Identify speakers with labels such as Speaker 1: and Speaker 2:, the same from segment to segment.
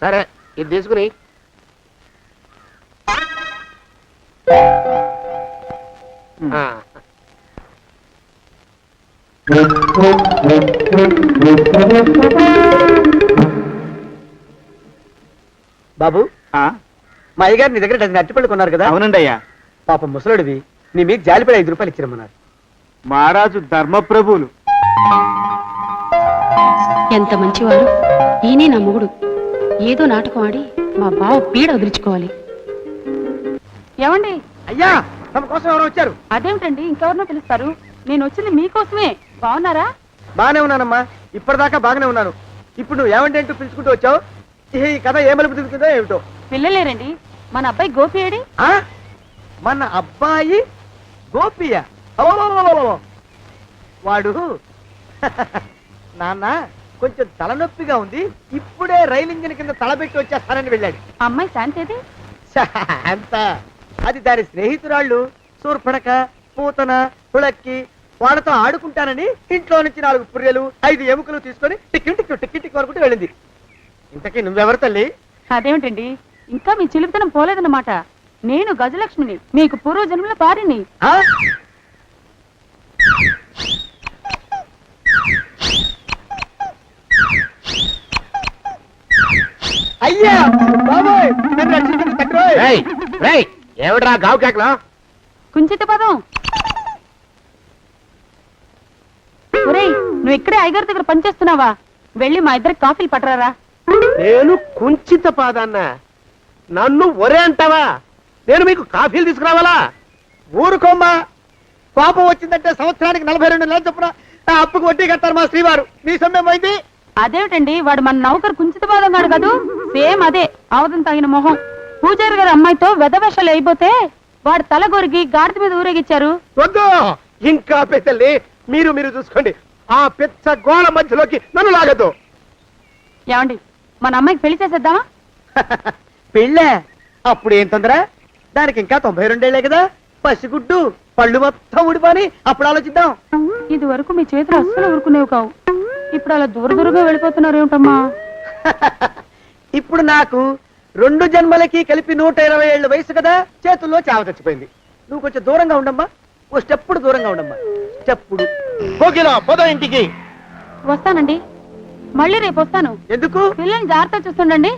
Speaker 1: సరే ఇది తీసుకుని
Speaker 2: బాబు మా అయ్యగారు నీ దగ్గర డజన్ అరటిపళ్ళు కొన్నారు కదా?
Speaker 3: అవునండి అయ్యా.
Speaker 2: పాపం ముసలుడివి, నీ మీకు జాలిపడి 5 రూపాయలు ఇచ్చిరమ్మన్నారు.
Speaker 3: మహారాజు ధర్మప్రభువులు.
Speaker 4: ఎంత మంచివారు. ఈయనే నా మొగుడు. ఏదో నాటకం ఆడి మా బావ పీడ వదిలించుకోవాలి.
Speaker 5: ఏమండి?
Speaker 2: అయ్యా, తమ కోసం ఎవరో వచ్చారు.
Speaker 5: అదేమిటండి, ఇంకెవరినో పిలుస్తారు? నేను వచ్చింది మీకోసమే. బాగున్నారా?
Speaker 2: బాగానే ఉన్నానమ్మా, ఇప్పటిదాకా బాగానే ఉన్నాను. ఇప్పుడు నువ్వు ఏమంటే అంటూ పిలుచుకుంటూ వచ్చావు. ఈ కథ ఏ మలుపు తిరుగుతుందో ఏమిటో.
Speaker 5: పిల్లలేరండి. మన అబ్బాయి గోపి ఏడి?
Speaker 2: మన అబ్బాయి గోపియ? వాడు నాన్న కొంచెం తలనొప్పిగా ఉంది, ఇప్పుడే రైలు ఇంజిన్ కింద తలబెట్టి వచ్చేస్తానని వెళ్ళాడు.
Speaker 5: అమ్మాయి శాంతేది?
Speaker 2: అంత అది దాని స్నేహితురాళ్ళు సూర్పణక, పూతన, పుళక్కి వాళ్ళతో ఆడుకుంటానని ఇంట్లో నుంచి 4 పుర్రెలు 5 ఎముకలు తీసుకొని టిక్కి టిక్కి టిక్కి టిక్కి వరకు వెళ్ళింది. ఇంతకీ నువ్వెవరు తల్లి?
Speaker 5: అదేమిటండి, ఇంకా మీ చిలుపుతనం పోలేదన్నమాట. నేను గజలక్ష్మిని, మీకు పూర్వజన్మల భార్యని.
Speaker 2: అయ్యా బాబోయ్, నన్ను రక్షించండి తండ్రోయ్.
Speaker 1: ఏమిట్రా గావు కేకలో?
Speaker 5: కుంచిత పదం. ఒరేయ్, నువ్వు ఇక్కడే అయ్యగారి దగ్గర పనిచేస్తున్నావా? వెళ్ళి మా ఇద్దరికి కాఫీలు పట్టరారా.
Speaker 1: నేను కుంచిత పాదాన్న, నన్ను ఒరే అంటావా? నేను మీకు కాఫీలు తీసుకురావాలా?
Speaker 2: ఊరుకోమ్మా, కోపం వచ్చిందంటే సంవత్సరానికి 42 నెలలు చొప్పున ఆ అప్పుకు వడ్డీ కట్టారు మా శ్రీవారు. నీ సొమ్మే పోయింది.
Speaker 5: అదేమిటండి, వాడు మన నౌకరు కుంచిత పాదం గాడు కదూ? సేమ్ అదే, అవతం తగిన మొహం. పూజారి గారి అమ్మాయితో వెధవేషాలు అయిపోతే వాడు తల గొరిగి గాడిద మీద ఊరేగిచ్చారు.
Speaker 1: వద్దు, ఇంకా పెద్దల్ని మీరు చూసుకోండి. ఆ పెద్ద గోళ మధ్యలోకి నన్ను లాగద్దు.
Speaker 5: ఏమండి, మన అమ్మాయికి పెళ్లి చేసేద్దామా?
Speaker 2: పెళ్ళే? అప్పుడు ఏం తొందర? దానికి ఇంకా 92 కదా. పసిగుడ్డు పళ్ళు మొత్తం ఊడిపోని అప్పుడు ఆలోచిద్దాం.
Speaker 5: ఇది వరకు మీ చేతులు అస్సలు ఊరుకునేవి కావు. ఇప్పుడు అలా దూరంగా వెళ్ళిపోతున్నారు ఏమిటమ్మా?
Speaker 2: ఇప్పుడు నాకు 2 జన్మలకి కలిపి 120 ఏళ్ళ వయసు కదా, చేతుల్లో చావ చచ్చిపోయింది. నువ్వు కొంచెం దూరంగా ఉండమ్మా, ఓ స్టెప్పుడు దూరంగా ఉండమ్మా. స్టెప్పుడు
Speaker 1: పోదా ఇంటికి.
Speaker 5: వస్తానండి, మళ్ళీ రేపు వస్తాను.
Speaker 2: ఎందుకు?
Speaker 5: పిల్లల్ని జాగ్రత్త చూస్తుండండి.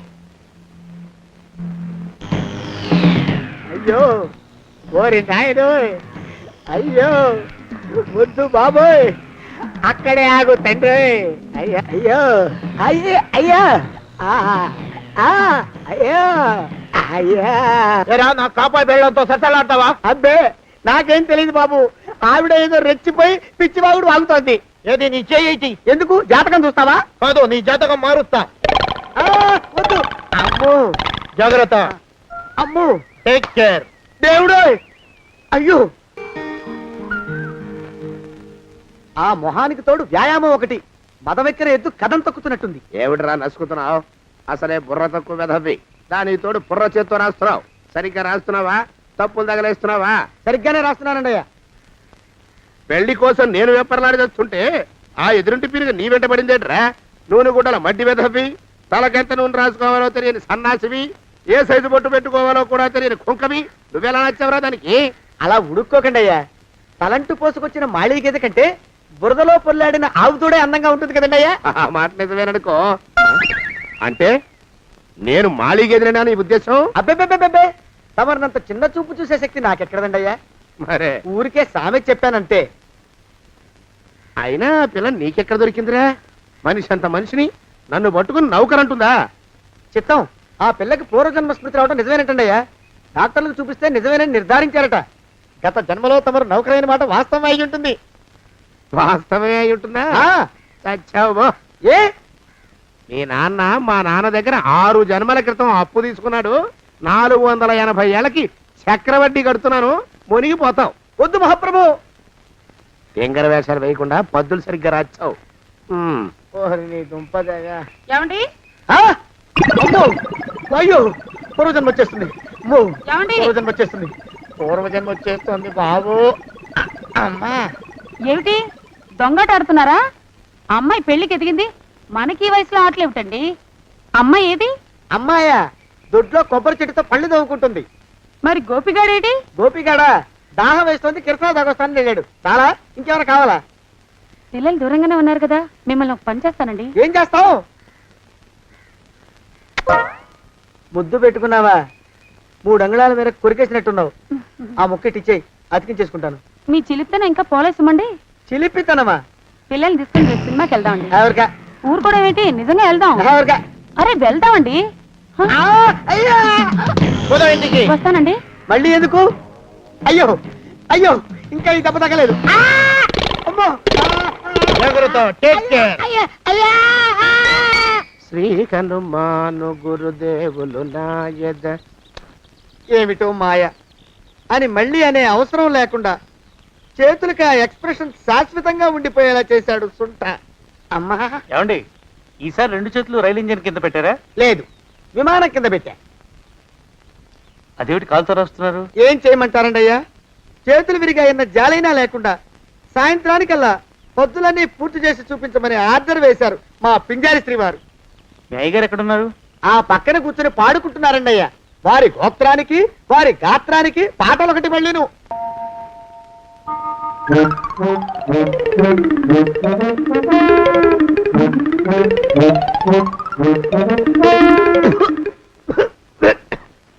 Speaker 2: అయ్యో ఓరి నాయుడు, అయ్యో ముద్దు బాబోయ్, అక్కడే ఆగు తండ్రి. అయ్యో అయ్యో అయ్యో అయ్యా అయ్యో అయ్యా.
Speaker 1: నా కాపాయి బెళ్ళంతో సత్తలాడతావా?
Speaker 2: అబ్బే, నాకేం తెలియదు బాబు. ఆవిడ ఏదో రెచ్చిపోయి పిచ్చివాగుడు వాగుతోంది.
Speaker 1: ఏది నీ చేయి?
Speaker 2: ఎందుకు? జాతకం చూస్తావా?
Speaker 1: కాదు, నీ జాతకం మారుస్తా.
Speaker 2: వద్దు. అమ్మో,
Speaker 1: జాగ్రత్త.
Speaker 2: అమ్మో,
Speaker 1: టేక్ కేర్.
Speaker 2: దేవుడు. అయ్యో, ఆ మొహానికి తోడు వ్యాయామం ఒకటి. మదవెక్కిన ఎద్దు కథం తొక్కుతున్నట్టుంది.
Speaker 1: ఏమిటిరా నసుకుతున్నావు? అసలే బుర్ర తక్కువ వెధవి. దాని తోడు బుర్ర చేత్తో రాస్తున్నావు. సరిగ్గా రాస్తున్నావా? తప్పులు తగలేస్తున్నావా?
Speaker 2: సరిగ్గానే రాస్తున్నానండి అయ్యా.
Speaker 1: పెళ్లి కోసం నేను వెప్పర్లాడి చేస్తుంటే ఆ ఎదురింటి పీరుగా నీ వెంట పడిందేట్రా? నూనె గుడ్డల మడ్డి వెధవి, తలకెంత నూనె రాసుకోవాలో తెలియని సన్నాసివి, ఏ సైజు బొట్టు పెట్టుకోవాలో కూడా తెలియని కుంకవి. నువ్వెలా నచ్చావురా దానికి?
Speaker 2: అలా ఉడుక్కోకండి అయ్యా. తలంటు పోసుకొచ్చిన మాళీ గేదె కంటే బురదలో పొల్లాడిన ఆవుతోడే అందంగా ఉంటుంది కదండి అయ్యా.
Speaker 1: ఆ మాట నిజమేననుకో. అంటే నేను మాళీగెదిరినా నీ ఉద్దేశం?
Speaker 2: అబ్బెబ్బెబ్బెబ్బే, తమరినంత చిన్న చూపు చూసే శక్తి నాకెక్కడదండి అయ్యా.
Speaker 1: మరే
Speaker 2: ఊరికే సామె చెప్పానంతే.
Speaker 1: అయినా పిల్ల నీకెక్కడ దొరికిందిరా? మనిషి అంత మనిషిని నన్ను పట్టుకుని నౌకరంటుందా?
Speaker 2: చిత్తం, ఆ పిల్లకి పూర్వజన్మ స్మృతి రావడం నిజమేనటండి అయ్యా. డాక్టర్లకు చూపిస్తే నిజమేనని నిర్ధారించారట. గత జన్మలో తమరు నౌకరైన మాట వాస్తవం అయి ఉంటుంది.
Speaker 1: వాస్తవమే అయి ఉంటుందా? చచ్చావు.
Speaker 2: ఏ,
Speaker 1: మీ నాన్న మా నాన్న దగ్గర 6 జన్మల క్రితం అప్పు తీసుకున్నాడు. 480 ఏళ్ళకి చక్రవడ్డీ కడుతున్నాను. మునిగిపోతావు.
Speaker 2: వద్దు మహాప్రభు.
Speaker 1: ఎంగర వేషాలు వేయకుండా పద్దులు సరిగ్గా రాచావు.
Speaker 5: ఏమండి?
Speaker 2: అయ్యో, పూర్వజన్మ వచ్చేస్తుంది.
Speaker 5: ఏమండి?
Speaker 2: పూర్వజన్మ వచ్చేస్తుంది. పూర్వజన్మ వచ్చేస్తుంది బాబు. అమ్మా,
Speaker 5: ఏమిటి దొంగట ఆడుతున్నారా? అమ్మాయి పెళ్లికి ఎదిగింది, మనకి ఈ వయసులో ఆటలేమిటండి? అమ్మాయి ఏది?
Speaker 2: అమ్మాయా దొడ్లో కొబ్బరి చెట్టుతో పళ్ళు తవ్వుకుంటుంది.
Speaker 5: మరి గోపిగాడేటి?
Speaker 2: గోపిగాడ దాహం వేస్తుంది, కిరసా తాగొస్తానని వెళ్ళాడు. చాలా ఇంకేమైనా కావాలా?
Speaker 5: పిల్లలు దూరంగానే ఉన్నారు కదా, మిమ్మల్ని ఒక పని చేస్తానండి.
Speaker 2: ఏం చేస్తావు? ముద్దు పెట్టుకున్నావా? 3 అంగుళాల మేర కొరికేసినట్టున్నావు. ఆ ముక్కటిచ్చేయి, అతికించేసుకుంటాను.
Speaker 5: మీ చిలిపితేనే ఇంకా పోలేసమండి.
Speaker 2: చిలిపితనమా?
Speaker 5: పిల్లల్ని తీసుకుని రేపు సినిమాకి వెళ్దామండి.
Speaker 2: ఎవరికా?
Speaker 5: ఊరు కూడా ఏంటి, నిజంగా వెళ్దాం.
Speaker 2: ఎవరికా?
Speaker 5: అరే వెళ్దామండి. హ,
Speaker 2: అయ్యా పోదాం ఇంటికి.
Speaker 5: వస్తానండి.
Speaker 2: మళ్ళీ ఎందుకు? అయ్యో అయ్యో, ఇంకా ఈ దెబ్బ తగ్గలేదు. అమ్మో!
Speaker 1: శ్రీ హనుమాను గురుదేవులు నాయద.
Speaker 2: ఏమిటో మాయ అని మళ్ళీ అనే అవసరం లేకుండా చేతులకి ఆ ఎక్స్ప్రెషన్ శాశ్వతంగా ఉండిపోయేలా చేశాడు సుంట. అమ్మా
Speaker 3: ఏమండి ఈసారి 2 చేతులు రైలు ఇంజన్ కింద పెట్టారా?
Speaker 2: లేదు, విమానం కింద పెట్టా.
Speaker 3: అదేమిటి కాలుతో రాస్తున్నారు?
Speaker 2: ఏం చేయమంటారండి అయ్యా? చేతులు విరిగాయన్న జాలైనా లేకుండా సాయంత్రానికల్లా పొద్దులన్నీ పూర్తి చేసి చూపించమని ఆర్డర్ వేశారు మా పింజారి శ్రీవారు.
Speaker 3: మీ అయ్యగారు ఎక్కడున్నారు?
Speaker 2: ఆ పక్కన కూర్చొని పాడుకుంటున్నారండి అయ్యా. వారి గోత్రానికి వారి గాత్రానికి పాటలు ఒకటి మళ్ళీను.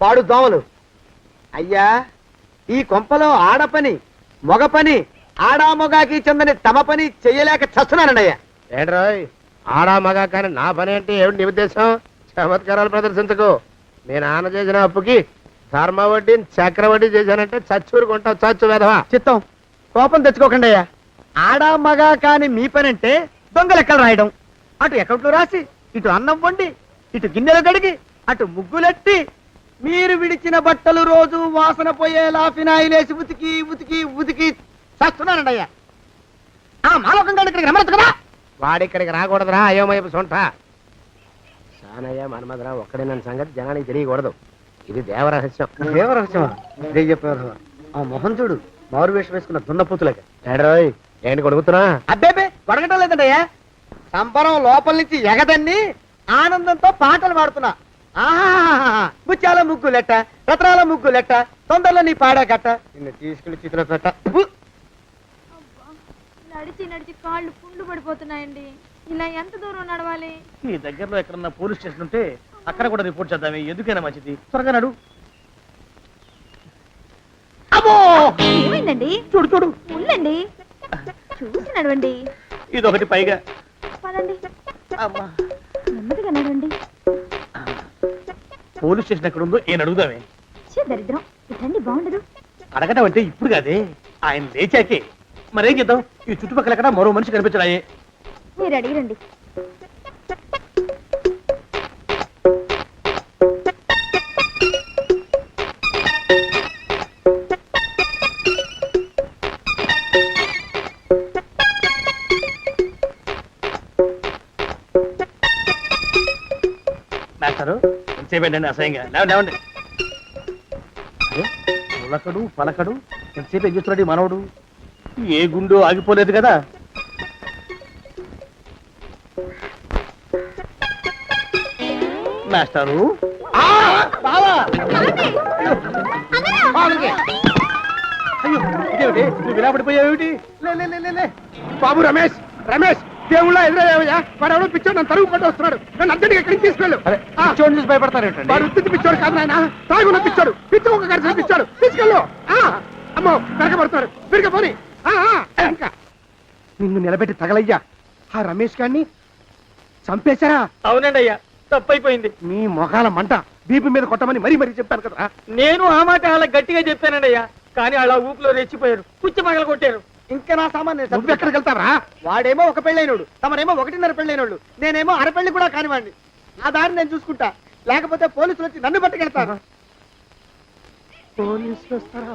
Speaker 2: పాడు దోమలు. అయ్యా ఈ కొంపలో ఆడపని మగ పని ఆడా మొగాకి చెందని తమ పని చెయ్యలేక చస్తున్నానండి అయ్యా.
Speaker 1: ఏంట్రాయ్ ఆడా మగా కానీ నా పని అంటే ఏమిటి నీ ఉద్దేశం? చమత్కారాలు ప్రదర్శించకు. మీ నాన్న చేసిన అప్పుకి ధర్మ వడ్డీని చక్రవడ్డీ చేశానంటే చచ్చూరుకుంటావు, చచ్చు వేధవా.
Speaker 2: చిత్తం కోపం తెచ్చుకోకండి అయ్యా. ఆడా మగా కాని మీ పని అంటే దొంగ లెక్కలు రాయడం. అటు అకౌంట్లో రాసి, ఇటు అన్నం వండి, ఇటు గిన్నెలు కడిగి, అటు ముగ్గులెట్టి, మీరు విడిచిన బట్టలు రోజు వాసన పోయేలా ఫినాయిలేసి ఉతికి ఉతికి ఉతికి చేస్తున్నానండి అయ్యా. ఆ మాలోకం గడి ఇక్కడికి రమ్మచ్చు కదా.
Speaker 1: వాడిక్కడికి రాకూడదురా అయోమయపు సొంట. సానయ్య మన్మధరా ఒక్కడే నన్ను సంగతి జనానికి తెలియకూడదు. ఇది దేవరహస్యం.
Speaker 2: దేవరహస్యమా? ఆ మొహం చూడు, మారు వేషం వేసుకున్న దున్నపోతులకి.
Speaker 1: ఏడ్రోయ్ ఏంటి కొడుకుతున్నా?
Speaker 2: అబ్బేబే కొడగటం లేదండయ్యా. సంబరం లోపల నుంచి ఎగదన్ని ఆనందంతో పాటలు పాడుతున్నా. ఆహా ముత్యాల ముగ్గులెట్ట, రత్నాల ముగ్గులెట్ట, తొందరలో నీ పాడా కట్ట, నిన్ను తీసుకెళ్లి చిత్ర పెట్ట.
Speaker 6: నడిచి నడిచి కాళ్ళు పుండ్లు పడిపోతున్నాయండి. ఇలా ఎంత దూరం నడవాలి?
Speaker 3: ఈ దగ్గరలో ఎక్కడన్నా పోలీస్ స్టేషన్ ఉంటే అక్కడ కూడా రిపోర్ట్ చేద్దామే, ఎందుకైనా మంచిది. త్వరగా నడు.
Speaker 2: అమ్మో
Speaker 6: ఏమైందండి?
Speaker 2: చూడు చూడు.
Speaker 6: ఉండండి, చూసి నడవండి.
Speaker 3: ఇదొకటి పైగా.
Speaker 6: పదండి,
Speaker 3: అమ్మా
Speaker 6: నెమ్మదిగా నడవండి.
Speaker 3: పోలీస్ స్టేషన్ ఎక్కడ ఉందో ఏం అడుగుదామే.
Speaker 6: ఛీ, దరిద్రం. ఇటండి బాగుండదు.
Speaker 3: అడగడం అంటే ఇప్పుడు కాదే, ఆయన లేచాకే. మరేం చేద్దాం, ఈ చుట్టుపక్కల ఎక్కడ మరో మనిషి కనిపించడాయే.
Speaker 6: మీరు అడిగిరండి.
Speaker 3: మాస్టారు ఎంతసేపేంటండి అసహ్యంగా? లేవండి. అరే పులకడు పలకడు ఎంతసేపు ఏం చేస్తున్నాడు ఈ మనవడు? ఏ గుండు ఆగిపోలేదు కదా. మాస్టారు అయ్యో ఇదేమిటి, నువ్వు ఇలా పడిపోయావేమిటి? లే.
Speaker 1: బాబు రమేష్, రమేష్ దేవుళ్ళ ఎదురయ్యా. వాడు ఎవడో పిచ్చోడు నన్ను తరుగు కొట్టి వస్తున్నాడు. నన్ను అద్దెకి ఎక్కడికి తీసుకెళ్ళు.
Speaker 3: పిచ్చోడిని చూసి భయపడతారేంటండి?
Speaker 1: వాడు ఉత్తి పిచ్చోడు కాదు నాయన, తాగున్న పిచ్చోడు. పిచ్చి ఒక గడిచిన పిచ్చోడు. తీసుకెళ్ళు. అమ్మో వెనకబడుతున్నాడు. విరగపోని ఇంకా నిన్ను నిలబెట్టి తగలయ్యా. ఆ రమేష్ గారిని చంపేశారా?
Speaker 2: అవునండి అయ్యా, తప్పైపోయింది.
Speaker 1: మీ మొఖాల మంట బీపీ మీద కొట్టమని మరీ మరీ చెప్పాను కదా.
Speaker 2: నేను ఆ మాట అలా గట్టిగా చెప్పానండి అయ్యా, కానీ అలా ఊపిలో రెచ్చిపోయారు, పుచ్చి పగల కొట్టారు. ఇంకా నా సామాన్
Speaker 1: నువ్వు ఎక్కడికి వెళ్తావరా?
Speaker 2: వాడేమో ఒక పెళ్ళైనోడు, తమరేమో 1.5 పెళ్ళైనోళ్ళు, నేనేమో అరపెళ్ళి కూడా కానివ్వండి. నా దారి నేను చూసుకుంటా, లేకపోతే పోలీసులు వచ్చి నన్ను పట్టుకెళ్తారు.
Speaker 1: పోలీసులు వస్తారా?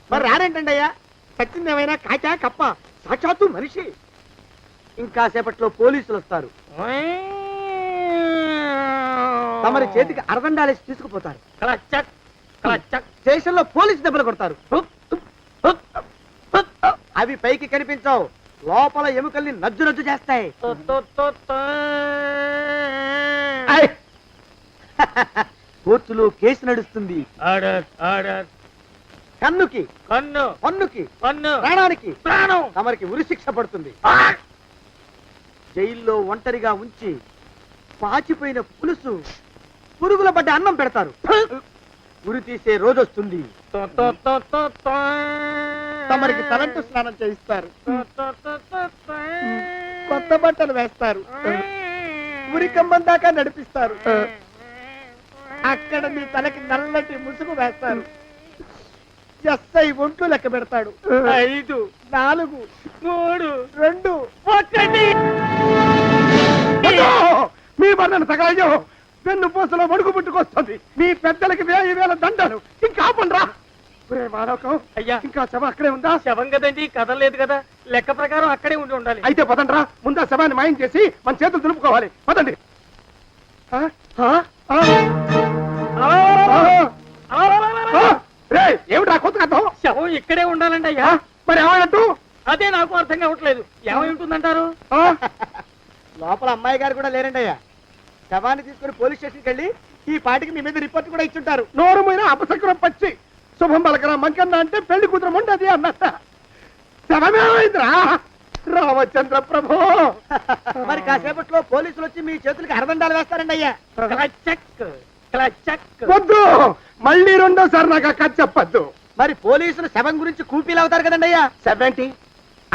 Speaker 2: మరి రారేంటండి అయ్యా? సచ్చింది ఏమైనా కాచా కప్ప, సాక్షాత్తు మనిషి. ఇంకా సేపట్లో పోలీసులు వస్తారు, తమరి చేతికి అరదండాలేసి తీసుకుపోతారు. స్టేషన్ లో పోలీసు దెబ్బలు కొడతారు. అవి పైకి కనిపించవు, లోపల ఎముకల్ని నజ్జు నజ్జు చేస్తాయి. కోర్టులో కేసు నడుస్తుంది.
Speaker 3: Order order.
Speaker 2: కన్నుకి
Speaker 3: కన్ను
Speaker 2: పన్నుకి
Speaker 3: కన్ను
Speaker 2: ప్రాణానికి
Speaker 3: ప్రాణం.
Speaker 2: తమరికి ఉరి శిక్ష పడుతుంది. జైల్లో ఒంటరిగా ఉంచి పాచిపోయిన పులుసు పురుగుల పడ్డ అన్నం పెడతారు. ఉరి తీసే రోజు వస్తుంది. తమరికి తలంటు స్నానం చేయిస్తారు. కొత్త బట్టలు వేస్తారు. ఉరి కంబం దాకా నడిపిస్తారు. అక్కడ మీ తలకి నల్లటి ముసుగు వేస్తారు. ఎస్ఐ ఒంట్లు లెక్క పెడతాడు. 5 4 3 2 1.
Speaker 1: మీ బండను సగాయం పెన్ను పూసలో మడుగు పుట్టుకొస్తుంది. మీ పెద్దలకి 1000 దండలు. ఇంకా ఆపండ్రా. మానవకం
Speaker 3: అయ్యా.
Speaker 1: ఇంకా శవ అక్కడే ఉందా?
Speaker 3: శవం కదండి, కదలేదు కదా, లెక్క ప్రకారం అక్కడే ఉండి ఉండాలి.
Speaker 1: అయితే పదండ్రా. ముందా శవాన్ని మాయం చేసి మన చేతులు దులుపుకోవాలి. పదండి. ఆ? ఆ? ఆ? రే, ఏమిట్రా కొత్త అర్థం?
Speaker 3: శవం ఇక్కడే ఉండాలండి అయ్యా.
Speaker 1: మరి ఏమన్నట్టు?
Speaker 3: అదే నాకు అర్థం కావట్లేదు. ఏమై ఉంటుందంటారు?
Speaker 2: లోపల అమ్మాయి గారు కూడా లేరండి అయ్యా. శవాన్ని తీసుకుని పోలీస్ స్టేషన్కి వెళ్ళి ఈ పాటికి మీ మీద రిపోర్ట్ కూడా ఇచ్చుంటారు.
Speaker 1: నోరు మీద అపశకునం పచ్చి శుభం పలకరా మంకన్న అంటే పెళ్లి కూతురు ఉండదు అన్నట్ట. శవమేమైందిరా రామచంద్ర ప్రభు.
Speaker 2: మరి కాసేపట్లో పోలీసులు వచ్చి మీ చేతులకి అరదండాలు వేస్తారండి అయ్యా.
Speaker 3: క్లచక్ క్లచక్.
Speaker 1: వద్దు, మళ్ళీ రెండోసారి నాకు అక్క చెప్పద్దు.
Speaker 2: మరి పోలీసులు శవం గురించి కూపీలు అవుతారు కదండి అయ్యా.
Speaker 1: 70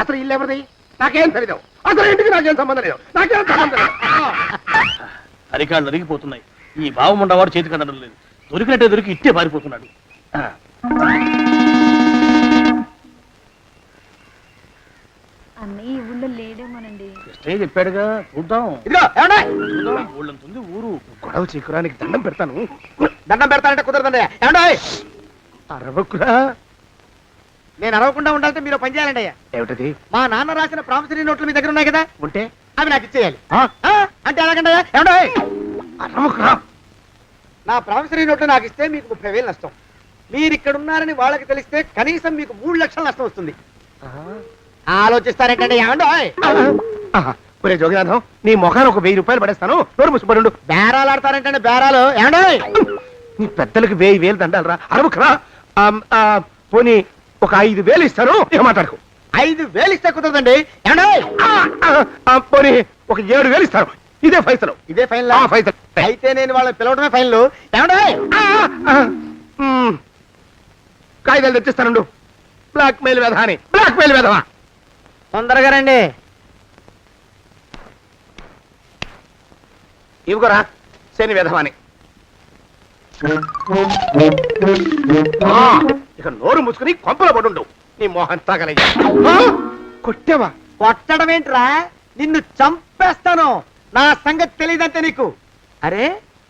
Speaker 1: అసలు ఇల్లు ఎవరిది? నాకేం తెలీదు. అసలు ఇంటికి నాకేం సంబంధం లేదు. నాకేం సంబంధం లేదు.
Speaker 3: అరికాళ్ళు నరిగిపోతున్నాయి. ఈ భావముండవాడు చేతికి అందడం లేదు. దొరికినట్టే దొరికి ఇట్టే పారిపోతున్నాడు.
Speaker 6: అన్నయ్య ఈ ఊళ్ళో లేడేమోనండి.
Speaker 3: కృష్ణయ్య చెప్పాడుగా, చూద్దాం.
Speaker 2: ఇదిగో ఏమండి?
Speaker 3: చూద్దాం, ఊళ్ళంతుంది ఊరు.
Speaker 1: గొడవ చీకురానికి దండం పెడతాను.
Speaker 2: దండం పెడతానంటే కుదరదండి. ఏమండి?
Speaker 1: అరవకురా.
Speaker 2: నేను అరవకుండా ఉండాలంటే మీరు పని చేయాలండి అయ్యా.
Speaker 1: ఏమిటది?
Speaker 2: మా నాన్న రాసిన ప్రామిసరీ నోట్లు మీ దగ్గర ఉన్నాయి కదా,
Speaker 1: ఉంటే
Speaker 2: అవి నాకు ఇచ్చేయాలి.
Speaker 1: ఆ?
Speaker 2: అంటే ఎలాగండి అయ్యా? ఏమండి?
Speaker 1: అరవకురా.
Speaker 2: నా ప్రామిసరీ నోట్లు నాకు ఇస్తే మీకు 30,000 నష్టం. మీరు ఇక్కడ ఉన్నారని వాళ్ళకి తెలిస్తే కనీసం మీకు 3 లక్షల నష్టం వస్తుంది. ఆలోచిస్తారేంటండి? ఏమండి?
Speaker 1: ఒరే జోగినాథం, నీ ముఖాన్ని ఒక 1000 రూపాయలు పడేస్తాను. నోరు ముసుపడు.
Speaker 2: బేరాలు ఆడతారేంటండి? బేరాలు ఏమండి?
Speaker 1: నీ పెద్దలకు 1000 దండాలరా. అరవకురా. పోనీ ఒక 5,000 ఇస్తాను. ఏం మాట్లాడుకో.
Speaker 2: 5,000 ఇస్తే కుదరదండి. ఏమండి?
Speaker 1: పోనీ ఒక 7,000 ఇస్తాను. ఇదే ఫైసలు.
Speaker 2: ఇదే ఫైన్.
Speaker 1: ఫైసలు.
Speaker 2: అయితే నేను వాళ్ళని పిలవడమే ఫైన్లు. ఏమండి?
Speaker 1: కాగితాలు తెచ్చిస్తాను. బ్లాక్ మెయిల్ వెధవా అని. బ్లాక్ మెయిల్ వెధవా.
Speaker 2: తొందరగా రండి.
Speaker 1: ఇవిగోరా శని వెధవాని. ఇక నోరు మూసుకుని కొంపలో పడుండు. నీ మోహన్ తాగలయ్యా. కొట్టావా?
Speaker 2: కొట్టడం ఏంట్రా? నిన్ను చంపేస్తాను. నా సంగతి తెలియదంటే నీకు. అరే,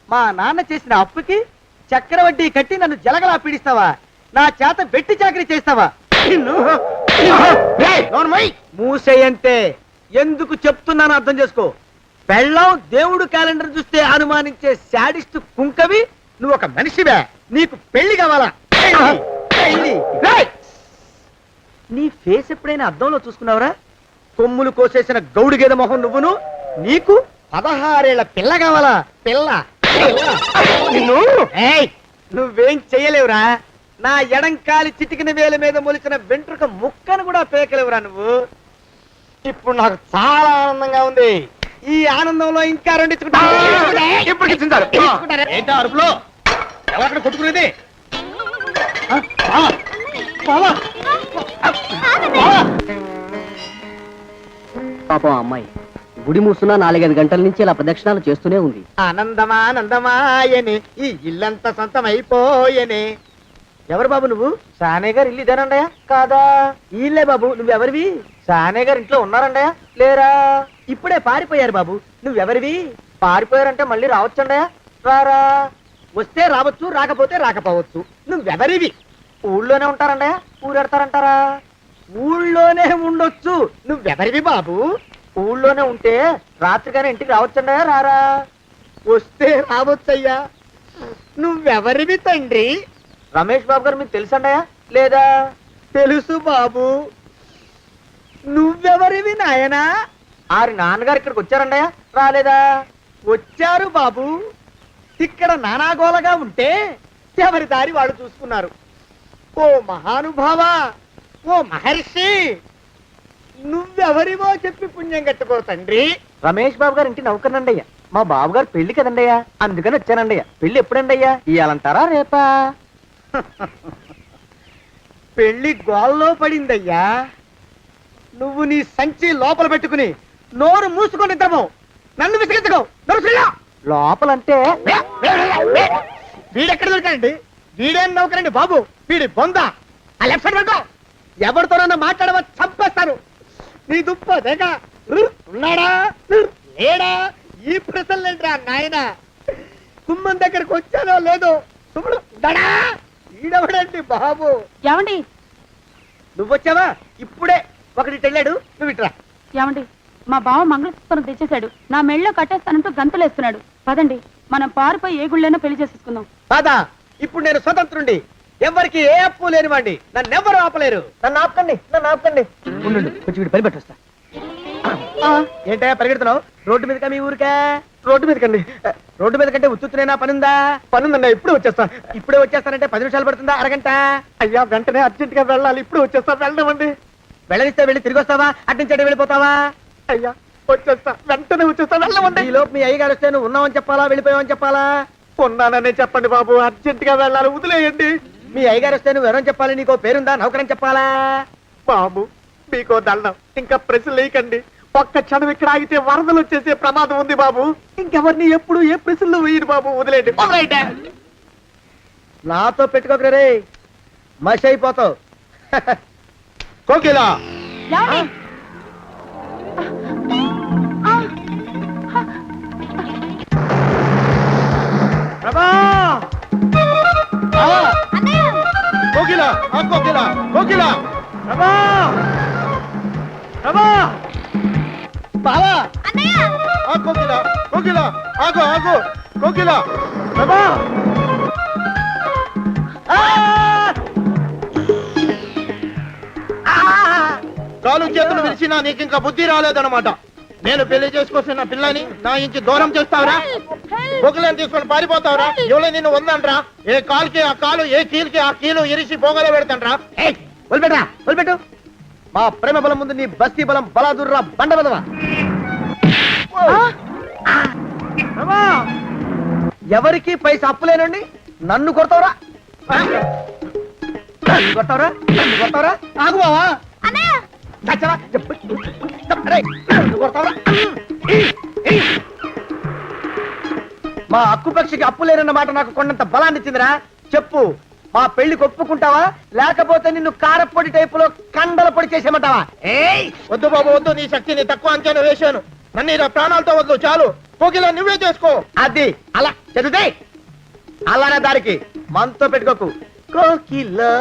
Speaker 2: మా నాన్న చేసిన అప్పుకి చక్రవడ్డీ కట్టి నన్ను జలగలా పీడిస్తావా? నా చేత వెట్టి చాకరీ చేస్తావా? మూసేయంతే. ఎందుకు చెప్తున్నాను అర్థం చేసుకో. పెళ్ళాం దేవుడు క్యాలెండర్ చూస్తే అనుమానించే శాడిస్ట్ కుంకవి నువ్వు ఒక మనిషివే. నీకు పెళ్లి కావాలా? పెళ్లి. నీ ఫేస్ ఎప్పుడైనా అద్దంలో చూసుకున్నావురా? కొమ్ములు కోసేసిన గౌడు గేదె మొహం నువ్వును. నీకు 16 ఏళ్ల పిల్ల కావాలా? పిల్ల.
Speaker 1: నిన్ను
Speaker 2: నువ్వేం చెయ్యలేవురా. నా ఎడంకాలి చిటికిన వేల మీద మొలిచిన వెంట్రుక ముక్కను కూడా పేకలేవురా నువ్వు. ఇప్పుడు నాకు చాలా ఆనందంగా ఉంది. ఈ ఆనందంలో ఇంకా రెండించుకుంటా.
Speaker 3: ఏంటా అరుపులో? ఎవరక్కడ కొట్టుకునేది?
Speaker 7: పాపం అమ్మాయి గుడి మూసున్న 4-5 గంటల నుంచి ఇలా ప్రదక్షిణాలు చేస్తూనే ఉంది.
Speaker 2: ఆనందమానందమాయనే ఈ ఇల్లంతా సొంతమైపోయనే. ఎవరు బాబు నువ్వు? సానే గారు ఇల్లు ఇదేనండయా? కాదా? ఇల్లే బాబు. నువ్వెవరివి? సానే గారు ఇంట్లో ఉన్నారండయా? లేరా? ఇప్పుడే పారిపోయారు బాబు. నువ్వెవరివి? పారిపోయారంటే మళ్ళీ రావచ్చండయా? రారా. వస్తే రావచ్చు, రాకపోతే రాకపోవచ్చు. నువ్వెవరివి? ఊళ్ళోనే ఉంటారండయా? ఊరెడతారంటారా? ఊళ్ళోనే ఉండొచ్చు. నువ్వెవరివి బాబు? ఊళ్ళోనే ఉంటే రాత్రిగానే ఇంటికి రావచ్చండయా? రారా. వస్తే రావచ్చయ్యా. నువ్వెవరివి తండ్రి? రమేష్ బాబు గారు మీకు తెలుసండయా? లేదా? తెలుసు బాబు. నువ్వెవరివి నాయనా? ఆరి నాన్నగారు ఇక్కడికి వచ్చారండయా? రాలేదా? వచ్చారు బాబు. ఇక్కడ నానాగోలగా ఉంటే ఎవరి దారి వాళ్ళు చూసుకున్నారు. ఓ మహానుభావ, ఓ మహర్షి, నువ్వెవరివో చెప్పి పుణ్యం కట్టుకో తండ్రి. రమేష్ బాబు గారు ఇంటి నౌకర్నండయ్యా. మా బాబు గారు పెళ్లి కదండయ్యా, అందుకని వచ్చానండయ్యా. పెళ్లి ఎప్పుడండయ్యా? ఇయ్యాలంటారా రేపా? పెళ్లి గోల్లో పడిందయ్యా. నువ్వు నీ సంచి లోపల పెట్టుకుని నోరు మూసుకొని నిద్రపో. నన్ను విసిగించుకో. లోపలంటే వీడెక్కడ దొరికాడండి? వీడేం నౌకరండి బాబు, వీడి బొంద. ఆ లెఫ్ట్ సైడ్ పెట్టుకో. ఎవరితోనన్నా మాట్లాడవా చంపేస్తాను. నీ దుప్ప దేక ఉన్నాడా లేడా? ఈ ప్రశ్నలేంట్రా నాయన. కుమ్మం దగ్గరకు వచ్చానో లేదో చూడు. ఈడవడండి బాబు.
Speaker 5: ఏమండి
Speaker 2: నువ్వొచ్చావా? ఇప్పుడే ఒకటి వెళ్ళాడు, నువ్వు ఇట్రా.
Speaker 5: ఏమండి, మా బావ మంగళసూత్రం తెచ్చేశాడు. నా మెళ్ళో కట్టేస్తానంటూ గంతులేస్తున్నాడు. పదండి, మనం పారిపోయి ఏ గుళ్ళైనా పెళ్లి చేసేసుకుందాం.
Speaker 2: కాదా? ఇప్పుడు నేను స్వతంత్రుండి, ఎవరికి ఏ అప్పు లేనివ్వండి. నన్ను ఎవరు ఆపలేరు. నన్ను ఆపకండి, నన్ను ఆపకండి. ఉండు, కొంచెం వీడు పని పెట్టొస్తా. ఏంటయ్యా పరిగెడుతున్నావు? రోడ్డు మీదకా మీ ఊరికా? రోడ్డు మీదకండి. రోడ్డు మీద కంటే ఉత్తునేనా? పనుందా? పనుందన్నా, ఇప్పుడే వచ్చేస్తా. ఇప్పుడే వచ్చేస్తానంటే 10 నిమిషాలు పడుతుందా? అరగంట? అయ్యా వెంటనే అర్జెంట్ గా వెళ్ళాలి. ఇప్పుడు వచ్చేస్తా. వెళ్ళమండి. వెళ్ళనిస్తే వెళ్ళి తిరిగి వస్తావా? అట్నుంచి వెళ్ళిపోతావా? అయ్యా వచ్చేస్తా, వెంటనే వచ్చేస్తా. వెళ్ళమండి. ఈ లోపు మీ అయ్యగారు వస్తే నువ్వు ఉన్నావని చెప్పాలా, వెళ్ళిపోయావని చెప్పాలా? ఉన్నాననే చెప్పండి బాబు, అర్జెంట్ గా వెళ్ళాలి, వదిలేయండి. మీ అయ్యగారు వస్తే నువ్వు ఎవరని చెప్పాలి? నీకో పేరుందా? నౌకరని చెప్పాలా? బాబు మీకో దండం, ఇంకా ప్రశ్నలు వేయకండి. ఒక్క క్షణం ఇక్కడ ఆగితే వరదలు వచ్చేసే ప్రమాదం ఉంది బాబు. ఇంకెవరిని ఎప్పుడు ఏ ప్రశ్నలు వేయరు బాబు, వదిలేండి. నాతో పెట్టుకోకరే రే, మషి అయిపోతావు.
Speaker 1: కోకిలా
Speaker 5: ఏమండి?
Speaker 2: ప్రభా!
Speaker 1: కోకిలా కోకిలా కోకిలా
Speaker 2: ప్రభా! ప్రభా! బావా!
Speaker 1: కోకిలా కోకిలా ఆగు ఆగు కోకిలా.
Speaker 2: ప్రభా!
Speaker 1: కాలు చేతులు విరిచినా నీకు ఇంకా బుద్ధి రాలేదన్నమాట. నేను పెళ్లి చేసుకొస్తున్న పిల్లని నా ఇంటి దూరం చేస్తావురా? బొగ్గులను తీసుకొని పారిపోతావురా? ఎవరో నిన్ను ఉందంట్రా? ఏ కాలుకి ఆ కాలు, ఏ కీలుకి ఆ కీలు ఇరిచి బొగలో పెడతాంట్రా?
Speaker 2: వదిలిపెట్టరా, వదిలిపెట్టు. మా ప్రేమ బలం ముందు నీ బస్తీ బలం బలాదుర్రా బండ బదవా. ఎవరికి పైసా అప్పులేనండి నన్ను కొడతావురా? నన్ను కొడతావురా? నన్ను కొడతావురా? ఆగు బావా. చచ్చరా? రేయ్, నన్ను కొడతావురా? మా అక్కుపక్షికి అప్పు లేనన్న మాట నాకు కొండంత బలాన్ని ఇచ్చిందిరా. చెప్పు, మా పెళ్లి ఒప్పుకుంటావా, లేకపోతే నిన్ను కారపొడి టైపులో కండల పొడి చేసేమంటావా?
Speaker 1: వద్దు బాబు వద్దు, నీ శక్తిని తక్కువ అంచనా వేశాను. నన్ను ఇలా ప్రాణాలతో వద్దు, చాలు. కోకిలా నువ్వే చేసుకో.
Speaker 2: అది అలా చదివితే అలానే దారికి మనతో పెట్టుకోకు. కోకిలా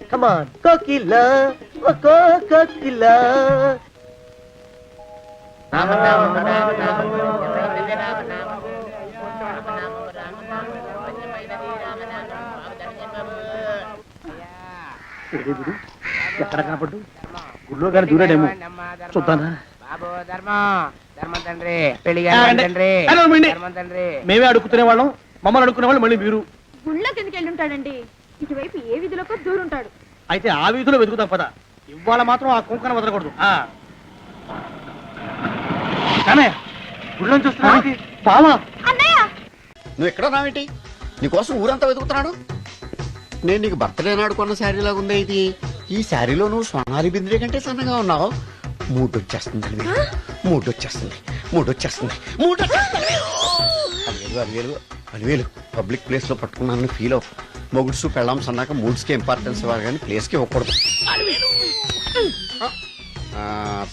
Speaker 2: కమాన్ కోకిలా, ఓ కోకిలా.
Speaker 3: ఎక్కడ కనపడ్డు? గుళ్ళో కానీ దూరాడేమో, చూద్దానా? మేమే అడుగుతునే వాళ్ళం, మమ్మల్ని అడుక్కునే వాళ్ళు మళ్ళీ మీరు.
Speaker 6: గుళ్ళో కిందకి వెళ్ళి ఉంటాడండి. ఇటువైపు ఏ వీధిలోకి దూరుంటాడు.
Speaker 3: అయితే ఆ వీధిలో వెతుకుతాం పద. ఇవాళ మాత్రం ఆ కుంకను వదలకూడదు. గుళ్ళో చూస్తున్నా పావా.
Speaker 8: నువ్వు ఎక్కడ రావేంటి? నీకోసం ఊరంతా వెతుకుతున్నాడు. నేను నీకు బర్త్డే నాడు కొన్న శారీ లాగా ఉందే ఇది. ఈ శారీలో నువ్వు సోనాలి బింద్రే కంటే సన్నగా ఉన్నావు. మూడొచ్చేస్తుంది అలివేలు పబ్లిక్ ప్లేస్ లో పట్టుకున్నాను ఫీల్ అవు. మొగుడ్సు పెళ్ళాం సన్నాక మూడ్స్ కి ఇంపార్టెన్స్ ఇవ్వాలి కానీ ప్లేస్ కి ఇవ్వకూడదు.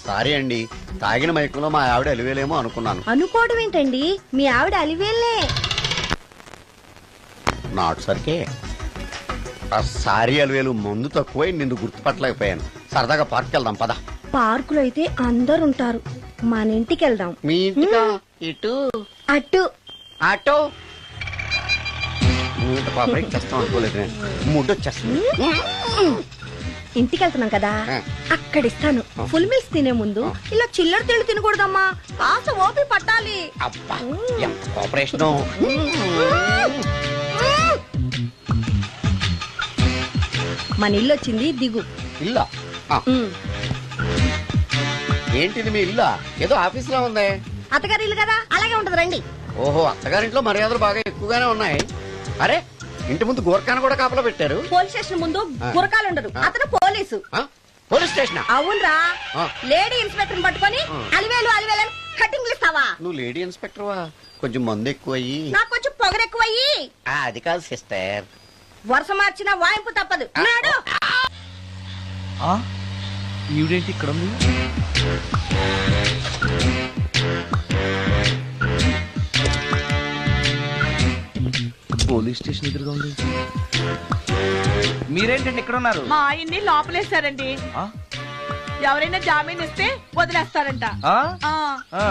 Speaker 8: సారీ అండి, తాగిన మైకంలో మా ఆవిడ అలివేలేమో అనుకున్నాను.
Speaker 9: అనుకోవడం ఏంటండి, మీ ఆవిడ అలివేలే.
Speaker 8: నాటు సరికే ఆ సారీ అలివేలు మందు తక్కువై నిన్ను గుర్తుపట్టలేకపోయాను. సరదాగా పార్క్ వెళ్దాం పద.
Speaker 9: పార్కులో అయితే అందరుంటారు, మన ఇంటికి వెళ్దాం.
Speaker 8: మీ ఇంటికా? ఇటు
Speaker 9: అటు
Speaker 8: ఆటో పాపకి చేస్తాం అనుకోలేదు. నేను ముడ్డు వచ్చేస్తుంది.
Speaker 9: ఇంటికి వెళ్తున్నాం కదా
Speaker 8: ఆ.
Speaker 9: అక్కడ ఇస్తాను. ఫుల్ మీల్స్ తినే ముందు ఇలా చిల్లర తిళ్ళు తినకూడదమ్మా, కాస్త ఓపి పట్టాలి.
Speaker 8: అబ్బా ఎంత కోఆపరేషన్.
Speaker 9: మన ఇల్లు వచ్చింది, దిగు.
Speaker 8: ఇల్లా ఆ,
Speaker 9: ఉమ్.
Speaker 8: ఏంటిది మీ ఇల్లా? ఏదో ఆఫీస్ లో ఉంది.
Speaker 9: అత్తగారి ఇల్లు కదా, అలాగే ఉంటది, రండి.
Speaker 8: ఓహో, అత్తగారింట్లో మర్యాదలు బాగా ఎక్కువగానే ఉన్నాయి. అరే ఇంటి ముందు గోర్ఖాను కూడా కాపలా పెట్టారు.
Speaker 9: పోలీస్ స్టేషన్ ముందు
Speaker 8: ఆ.
Speaker 9: గురకాలు ఉండరు, అతను పోలీసు.
Speaker 8: ఆ? Police station?
Speaker 9: అవునరా,
Speaker 8: ఆ.
Speaker 9: లేడీ ఇన్స్పెక్టర్ పట్టుకొని
Speaker 8: ఆ.
Speaker 9: అలివేలు అలివేలు కటింగ్లు ఇస్తావా?
Speaker 8: నువ్వు లేడీ ఇన్స్పెక్టర్వా? కొంచెం మందు ఎక్కువయ్యి.
Speaker 9: నాకు కొంచెం పొగరెక్కువయ్యి.
Speaker 8: అది కాదు సిస్టర్.
Speaker 9: వరుస మార్చిన వాయింపు తప్పదు. నాడు
Speaker 3: ఈవిడేంటి ఇక్కడ ఉంది? పోలీస్ స్టేషన్ ఎదురుగా ఉంది. మీరేంటండి ఇక్కడ ఉన్నారు?
Speaker 5: మా ఆయన్ని లోపలేశారండి.
Speaker 3: ఆ?
Speaker 5: ఎవరైనా జామీన్ ఇస్తే వదిలేస్తారంట.
Speaker 3: ఆ?
Speaker 5: ఆ.
Speaker 3: ఆ.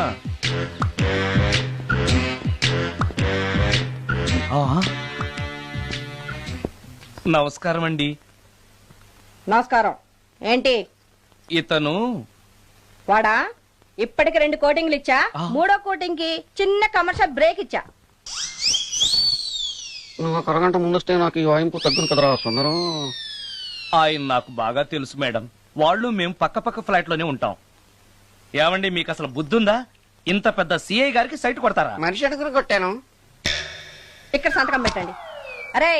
Speaker 3: ఆ? నమస్కారం అండి.
Speaker 9: నమస్కారం. ఏంటి
Speaker 3: ఇతను
Speaker 9: వాడా? ఇప్పటికి 2 కోటింగ్లు ఇచ్చా,
Speaker 3: ఆ.
Speaker 9: 3వ కోటింగ్ కి చిన్న కమర్షియల్ బ్రేక్ ఇచ్చా.
Speaker 8: నువ్వు ఒక అరగంట ముందొస్తే నాకు ఈ వాయింపు తగ్గును కదరా సుందరం.
Speaker 3: ఆయన నాకు బాగా తెలుసు మేడం. వాళ్ళు మేము పక్క పక్క ఫ్లాట్ లోనే ఉంటాం. ఏమండి మీకు అసలు బుద్ధుందా? ఇంత పెద్ద సిఐ గారికి సైట్ కొడతారా?
Speaker 8: మనిషి అడుగును కొట్టాను.
Speaker 9: ఇక్కడ సంతకం పెట్టండి. అరే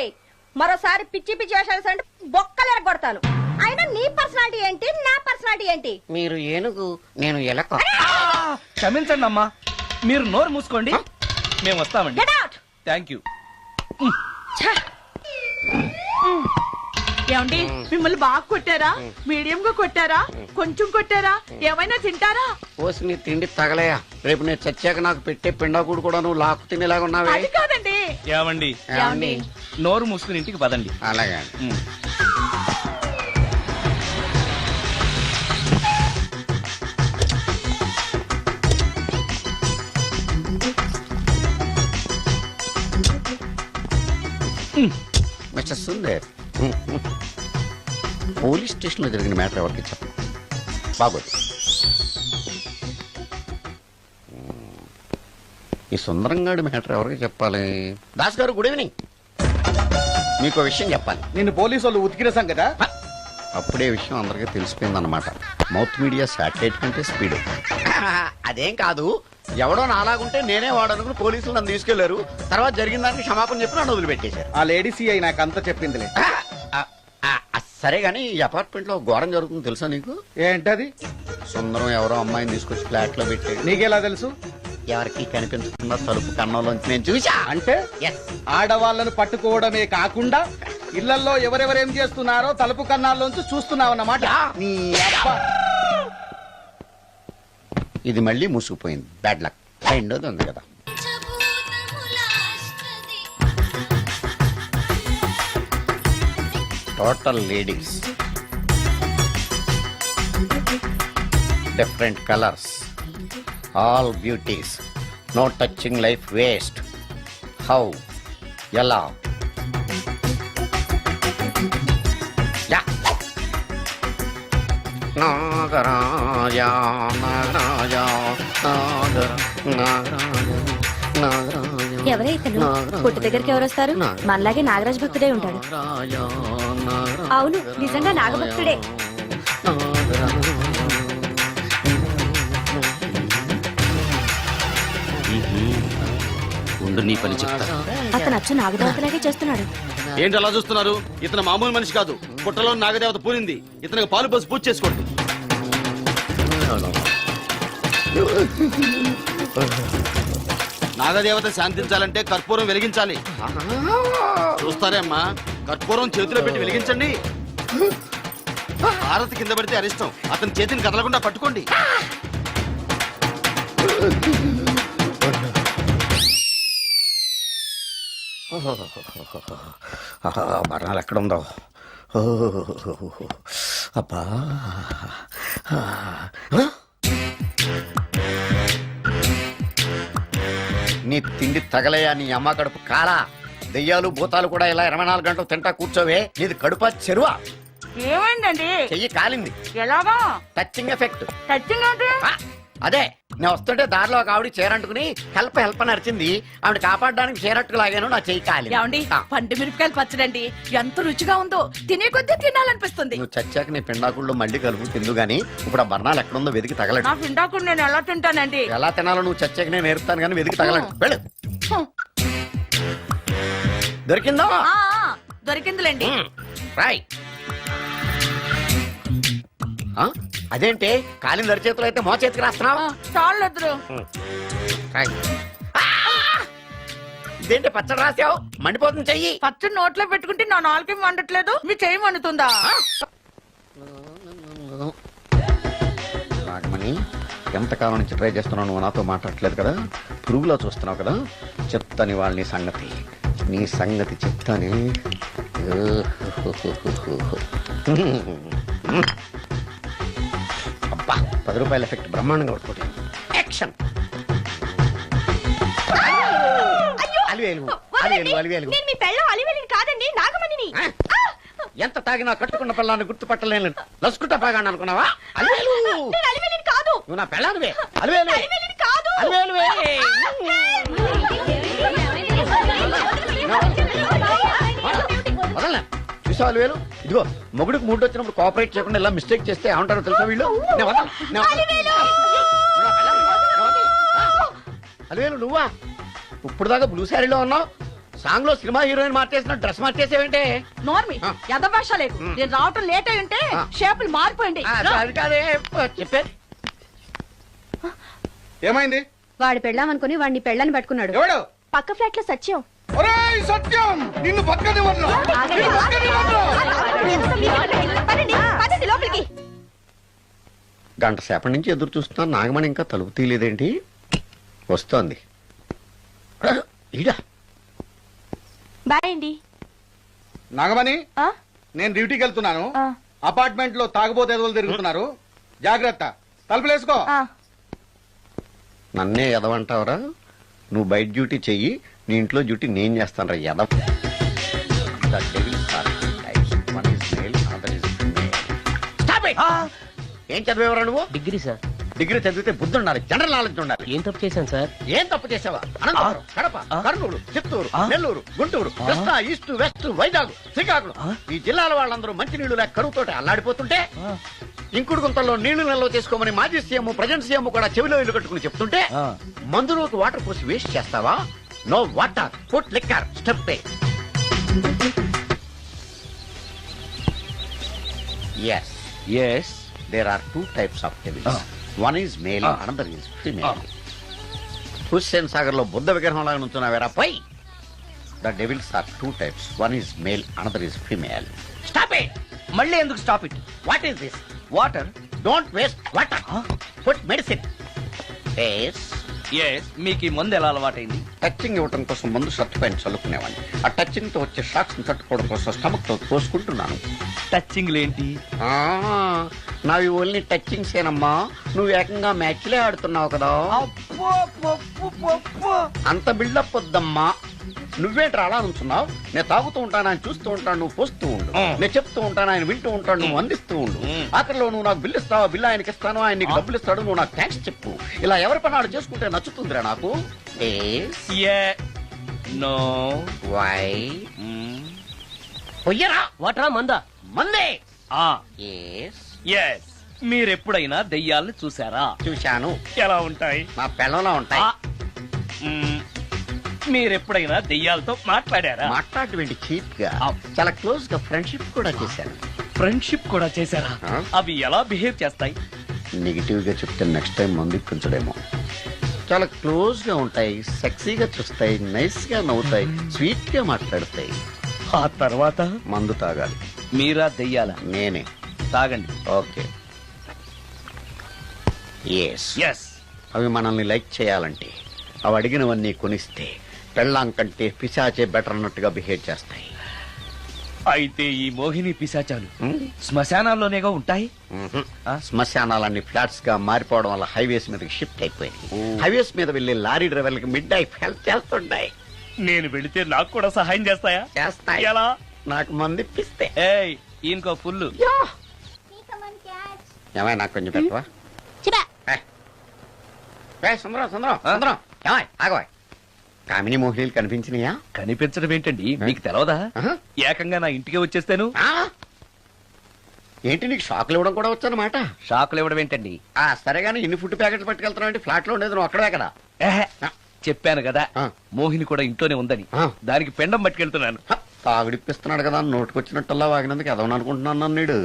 Speaker 9: మరోసారి పిచ్చి పిచ్చి వేషాలు అంటే బొక్కలు ఎరగొడతాను. అయినా నీ పర్సనాలిటీ ఏంటి, నా పర్సనాలిటీ ఏంటి?
Speaker 8: మీరు ఏనుగు, నేను ఎలక.
Speaker 3: క్షమించండి అమ్మా, మీరు నోరు మూసుకోండి, మేము వస్తామండి.
Speaker 9: Get out!
Speaker 3: Thank you.
Speaker 5: ఏమండి మిమ్మల్ని బాగా కొట్టారా, మీడియం గా కొట్టారా, కొంచెం కొట్టారా, ఏమైనా తింటారా?
Speaker 8: పోసి నీ తిండి తగలయా. రేపు నేను చచ్చాక నాకు పెట్టే పిండాకుడు కూడా నువ్వు లాక్కు తినేలాగా ఉన్నావే.
Speaker 5: అది కాదండి.
Speaker 3: ఏమండి
Speaker 8: ఏమండి?
Speaker 3: నోరు మూసుకుని ఇంటికి పదండి.
Speaker 8: అలాగే.
Speaker 3: ఉమ్.
Speaker 8: మిస్టర్ సుందర్, పోలీస్ స్టేషన్ లో జరిగిన మ్యాటర్ ఎవరికి చెప్పండి. బాగోదు. ఈ సుందరంగాడి మ్యాటర్ ఎవరికి చెప్పాలి? దాస్ గారు గుడ్ ఈవినింగ్. మీకు విషయం చెప్పాలి.
Speaker 2: నిన్ను పోలీసు వాళ్ళు ఉతికిరేసాం కదా.
Speaker 8: అప్పుడే విషయం అందరికీ తెలిసిపోయిందన్నమాట. మౌత్ మీడియా శాటిలైట్ కంటే స్పీడ్. అదేం కాదు, ఎవడో నాలాగుంటే నేనే వాడనుకుని పోలీసులు నన్ను తీసుకెళ్లారు. తర్వాత జరిగిన దానికి క్షమాపణ చెప్పి నన్ను వదిలిపెట్టేశారు.
Speaker 2: ఆ లేడీ సిఐ నాకు అంతా చెప్పిందిలే.
Speaker 8: సరే గానీ ఈ అపార్ట్మెంట్ లో ఘోరం జరుగుతుంది తెలుసా నీకు?
Speaker 2: ఏంటది?
Speaker 8: సుందరం ఎవరో అమ్మాయిని తీసుకొచ్చి ఫ్లాట్ లో పెట్టాడు.
Speaker 2: నీకెలా తెలుసు?
Speaker 8: ఎవరికి కనిపించకుండా తలుపు కన్నంలోంచి నేను చూసా.
Speaker 2: అంటే
Speaker 8: Yes.
Speaker 2: ఆడవాళ్ళను పట్టుకోవడమే కాకుండా ఇళ్లలో ఎవరెవరేం చేస్తున్నారో తలుపు కన్నాల్లోంచి చూస్తున్నావన్నమాట. నీ అబ్బ.
Speaker 8: ఇది మళ్ళీ మూసుకుపోయింది. Bad luck. రెండోది ఉంది కదా. Total ladies, different colours, all beauties, no touching life waste. How, ఎలా? యా. నాగరాజ నాగరాజ నాగరాజ నాగరాజ.
Speaker 9: ఎవరే ఇతను? పుట్టు దగ్గరికి ఎవరు వస్తారు? మనలాగే నాగరాజ్ భక్తుడే ఉంటాడు. అవును, నిజంగా నాగభక్తుడే.
Speaker 3: ఉండు నీ పని చెప్తా.
Speaker 9: అతను అచ్చు నాగదేవతలాగే చేస్తున్నాడు.
Speaker 3: ఏంటి అలా చూస్తున్నారు? ఇతను మామూలు మనిషి కాదు. పుట్టలో నాగదేవత పూనింది. ఇతనికి పాలు పోసి పూజ చేసుకోండి. నాగదేవత శాంతించాలంటే కర్పూరం వెలిగించాలి. చూస్తారే అమ్మా, కర్పూరం చేతిలో పెట్టి వెలిగించండి. హారతి కింద పడితే అరిష్టం. అతని చేతిని కదలకుండా పట్టుకోండి.
Speaker 8: మరణాలు ఎక్కడుందో. అబ్బా, నీ తిండి తగలయా నీ అమ్మ కడుపు కాలా. దెయ్యాలు భూతాలు కూడా ఇలా 24 గంటలు తింటా కూర్చోవే. నీది కడుపా చెరువా?
Speaker 5: ఏమైందండి?
Speaker 8: చెయ్యి కాలింది.
Speaker 5: ఎలాగా?
Speaker 8: Touching effect.
Speaker 5: టచ్చింగ్ ఏంటి?
Speaker 8: అదే నేను వస్తుంటే దారిలో ఒక ఆవిడ చీరంటుకుని హెల్ప్ అని అరిచింది. ఆవిడ కాపాడడానికి చీరట్టుకు లాగాను, నా చెయ్యి కాలింది.
Speaker 5: ఏమండి, పండు మిరపకాయలు పచ్చడండి ఎంత రుచిగా ఉందో, తినే కొద్దీ తినాలనిపిస్తుంది.
Speaker 8: నువ్వు చచ్చాక నీ పిండాకుళ్ళు మళ్ళీ కలుపు తిందు గానీ ఇప్పుడు ఆ బర్ణాలు ఎక్కడుందో వెతికి తగలడు.
Speaker 5: నా పిండాకుడు నేను ఎలా తింటానండి?
Speaker 8: ఎలా తినాలో నువ్వు చచ్చాక నేను నేర్పుతాను కానీ వెతికి తగలడు. వెళ్ళు. దొరికిందో?
Speaker 5: దొరికిందిలేండి.
Speaker 8: రాయ్. అదేంటి కాలిన దరి చేతులు అయితే మో చేతికి రాస్తున్నావు?
Speaker 5: చాలు ఎదురు.
Speaker 8: ఇదేంటి పచ్చడి రాసావు? మండిపోతుంది చెయ్యి.
Speaker 5: పచ్చడి నోట్లో పెట్టుకుంటే నా నాలుగేం వండట్లేదు, మీ చెయ్యి వండుతుందా?
Speaker 8: నాగమణి, ఎంతకాలం నుంచి ట్రై చేస్తున్నావు, నువ్వు నాతో మాట్లాడట్లేదు కదా, పురుగులో చూస్తున్నావు కదా, చెప్తాని వాళ్ళ నీ సంగతి చెప్తాని. అబ్బా, 10 రూపాయల ఎఫెక్ట్ బ్రహ్మాండంగా కొట్టుకోండి. యాక్షన్. అలివేలు.
Speaker 9: నేను మీ పెళ్ళం అలివేలిని కాదండి, నాగమణిని.
Speaker 8: ఎంత తాగినా కట్టుకున్న పిల్లాన్ని గుర్తుపట్టలేను. లసుకుంటా బాగా అనుకున్నావా? అలివేలు.
Speaker 9: నేను అలివేలిని కాదు.
Speaker 8: నువ్వు నా పిల్లానివే. అలివేలు.
Speaker 9: అలివేలిని కాదు.
Speaker 8: అలివేలువే. వదలనా? చూసావు అలివేలు? ఇదిగో మొగుడికి మూడు వచ్చినప్పుడు కోఆపరేట్ చేయకుండా ఇలా మిస్టేక్ చేస్తే ఏమంటారో తెలుసా వీళ్ళు? అలివేలు నువ్వా? ఇప్పుడు దాకా బ్లూ శారీలో ఉన్నావు, సాంగ్ లో సినిమా హీరోయిన్ మార్చేసిన డ్రెస్ మార్చేసేవేంటే?
Speaker 5: నోర్మి, యథభాష లేదు. నేను రావటం లేట్ అయి ఉంటే షేపులు మారిపోయింది.
Speaker 8: అది కాదే చెప్పేది.
Speaker 1: ఏమైంది?
Speaker 6: వాడు పెళ్ళామనుకుని వాడిని పెళ్ళని పట్టుకున్నాడు.
Speaker 1: ఎవడు?
Speaker 6: పక్క ఫ్లాట్ లో సత్యం.
Speaker 1: ఒరేయ్ సత్యం, నిన్ను బతకనివ్వను.
Speaker 9: పదండి లోపలికి.
Speaker 8: గంట సేపటి నుంచి ఎదురు చూస్తున్నా, నాగమణి ఇంకా తలుపు తీయలేదేంటి? వస్తోంది. ఈడా
Speaker 6: బాయ్ అండి.
Speaker 1: నాగమణి, నేను డ్యూటీకి వెళ్తున్నాను. అపార్ట్మెంట్ లో తాగబోతే ఎదవలు తిరుగుతున్నారు, జాగ్రత్త. తలుపులేసుకో.
Speaker 8: నన్నే ఎదవంటావరా? నువ్వు బయట డ్యూటీ చెయ్యి, నీ ఇంట్లో డ్యూటీ నేను చేస్తాను రా ఎదవ. ఏం చదివేవరా నువ్వు?
Speaker 7: Degree sir.
Speaker 8: డిగ్రీ చదివితే బుద్ధి ఉండాలి, జనరల్ నాలెడ్జ్ ఉండాలి.
Speaker 7: ఏం తప్పు చేశాను సార్?
Speaker 8: ఏం తప్పు చేసావా? అనంతపురం, కడప, కర్నూలు, చిత్తూరు, నెల్లూరు, గుంటూరు, కృష్ణా, ఈస్ట్, వెస్ట్, వైజాగ్, శ్రీకాకుళం, ఈ జిల్లాల వాళ్ళందరూ మంచినీళ్లు లేక కరువుతోటి అల్లాడిపోతుంటే ఇంకుడు గుంతల్లో నీళ్లు నిల్వ చేసుకోమని మాజీ సీఎం, ప్రజెంట్ సీఎం కూడా చెవిలో ఇల్లు కట్టుకుని చెప్తుంటే మందులోకి వాటర్ పోసి వేస్ట్ చేస్తావా? No water, food liquor, step. Yes, there are two types of devils. One is male, another is female. Hussain Sagar లో బుద్ధ విగ్రహం లాగా నుంచున్నావేరా పై. The devils are two types. One is male, another is female. Stop it!
Speaker 3: మళ్ళీ ఎందుకు stop it?
Speaker 8: What is this?
Speaker 3: Water.
Speaker 8: Don't waste water. Put medicine. Yes.
Speaker 3: మీకు ఈ మందు ఎలా అలవాటైంది?
Speaker 8: టచింగ్ ఇవ్వడం కోసం ముందు షర్ట్ పైన చల్లుకునేవాడిని. ఆ టచింగ్ తో వచ్చే షాక్స్ ని తట్టుకోవడం కోసం స్టమక్ తో పోసుకుంటున్నాను.
Speaker 3: టచింగ్ లేంటి?
Speaker 8: నావి ఓన్లీ టచింగ్స్ ఏనమ్మా, నువ్వు ఏకంగా మ్యాచ్లే ఆడుతున్నావు కదా. అంత బిల్డప్ వద్దమ్మా. నువ్వేంట్రా అలా ఉంటున్నావు? నేను తాగుతూ ఉంటాను, ఆయన చూస్తూ ఉంటాను, నువ్వు పోస్తూ ఉండు. నేను చెప్తూ ఉంటాను, ఆయన వింటూ ఉంటాడు, నువ్వు అందిస్తూ ఉండు. ఆఖరిలో నువ్వు నాకు బిల్లు ఇస్తావా, బిల్లు ఆయనకి ఇస్తాను, ఆయన నీకు డబ్బులు ఇస్తాడు, నువ్వు నాకు థ్యాంక్స్ చెప్పు. ఇలా ఎవరి పని ఆడు చేసుకుంటే నచ్చుతుందిరా నాకు.
Speaker 3: నో.
Speaker 8: వై? పొయ్యరా.
Speaker 7: వాటరా మందా?
Speaker 8: మందే.
Speaker 3: మీరెప్పుడైనా దెయ్యాలను చూసారా?
Speaker 8: చూశాను.
Speaker 3: ఎలా ఉంటాయి?
Speaker 8: నా పిల్లలా ఉంటాయి.
Speaker 3: మీరెప్పుడైనా దెయ్యాలతో మాట్లాడారా?
Speaker 8: మాట్లాడేంటి చీప్ గా, చాలా క్లోజ్ గా ఫ్రెండ్షిప్ కూడా చేశాను.
Speaker 3: ఫ్రెండ్షిప్ కూడా చేశారా? అవి ఎలా బిహేవ్ చేస్తాయి?
Speaker 8: నెగిటివ్ గా చెప్తే నెక్స్ట్ టైం మందు ఇప్పించడేమో. చాలా క్లోజ్ గా ఉంటాయి, సెక్సీగా చూస్తాయి, నైస్ గా నవ్వుతాయి, స్వీట్ గా మాట్లాడతాయి.
Speaker 3: ఆ తర్వాత
Speaker 8: మందు తాగాలి.
Speaker 3: మీరా దెయ్యాల?
Speaker 8: నేనే.
Speaker 3: తాగండి.
Speaker 8: ఓకే. అవి మనల్ని లైక్ చేయాలంటే, అవి అడిగినవన్నీ కొనిస్తే పెళ్ళాం కంటే పిశాచే బెటర్ అన్నట్టుగా బిహేవ్ చేస్తాయి.
Speaker 3: అయితే ఈ మోహిని పిశాచాలు శ్మశానాల్లోనేగా ఉంటాయి?
Speaker 8: శ్మశానాలన్నీ ఫ్లాట్స్ గా మారిపోవడం వల్ల హైవేస్ మీదకి షిఫ్ట్ అయిపోయింది. హైవేస్ మీద వెళ్లి లారీ డ్రైవర్లకి మిడ్ నైట్ హెల్ప్ చేస్తుంటాయి.
Speaker 3: నేను వెళితే నాకు కూడా సహాయం చేస్తాయా?
Speaker 8: చేస్తాయి.
Speaker 3: ఎలా?
Speaker 8: నాకు మంది ఇప్పిస్తే.
Speaker 3: ఈయనకో ఫుల్.
Speaker 8: ఏమైనా నాకు కొంచెం పెట్టవా? సుందరం సుందరం సుందరం ఏమాయ్ ఆగవాయ్. కామిని మోహినీలు కనిపించినాయా?
Speaker 3: కనిపించడం ఏంటండి, మీకు తెలవదా? ఏకంగా నా ఇంటికి వచ్చేస్తాను.
Speaker 8: ఏంటి నీకు షాకులు ఇవ్వడం కూడా వచ్చానమాట?
Speaker 3: షాకులు ఇవ్వడం ఏంటండి?
Speaker 8: సరే గానీ ఇన్ని ఫుడ్ ప్యాకెట్లు పట్టుకెళ్తున్నావు అంటే ఫ్లాట్ లో ఉండేది నువ్వు అక్కడే కదా.
Speaker 3: చెప్పాను కదా మోహిని కూడా ఇంట్లోనే ఉందని, దానికి పెండం పట్టుకెళ్తున్నాను.
Speaker 8: తాగుడిప్పిస్తున్నాడు కదా నోటుకొచ్చినట్టల్లా వాగినందుకు ఎదవని అనుకుంటున్నాను నీడు.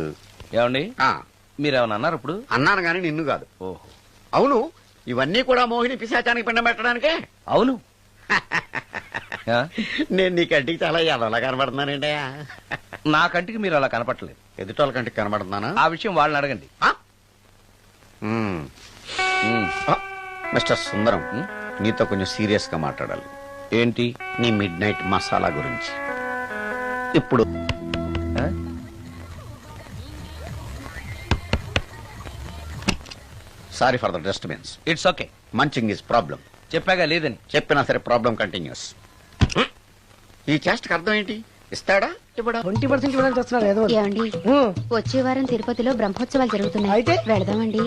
Speaker 3: ఏమండి మీరేమన్నా అన్నారు ఇప్పుడు?
Speaker 8: అన్నాను గాని నిన్ను కాదు.
Speaker 3: ఓహో
Speaker 8: అవును, ఇవన్నీ కూడా మోహిని పిశాచానికి పిండం పెట్టడానికే?
Speaker 3: అవును.
Speaker 8: నేను నీ కంటికి చాలా ఎదవలా కనబడుతున్నానండి.
Speaker 3: నా కంటికి మీరు అలా కనపడలేదు.
Speaker 8: ఎదుటోళ్ళ కంటికి కనబడుతున్నానా?
Speaker 3: ఆ విషయం వాళ్ళని అడగండి.
Speaker 8: మిస్టర్ సుందరం, నీతో కొంచెం సీరియస్ గా మాట్లాడాలి.
Speaker 3: ఏంటి?
Speaker 8: నీ మిడ్ నైట్ మసాలా గురించి. ఇప్పుడు sorry for the disturbance.
Speaker 3: It's okay.
Speaker 8: Munching is problem.
Speaker 3: చెప్పాగా లేదని.
Speaker 8: చెప్పినా సరే ప్రాబ్లం కంటిన్యూస్. ఈ చేష్టకి అర్థం ఏంటి? ఇస్తాడా ఇవ్వడా?
Speaker 2: 20% ఇవ్వడానికి వస్తున్నారు ఏదో.
Speaker 6: ఏమండి వచ్చే వారం తిరుపతిలో బ్రహ్మోత్సవాలు జరుగుతున్నాయి,
Speaker 2: అయితే
Speaker 6: వెళదామండి.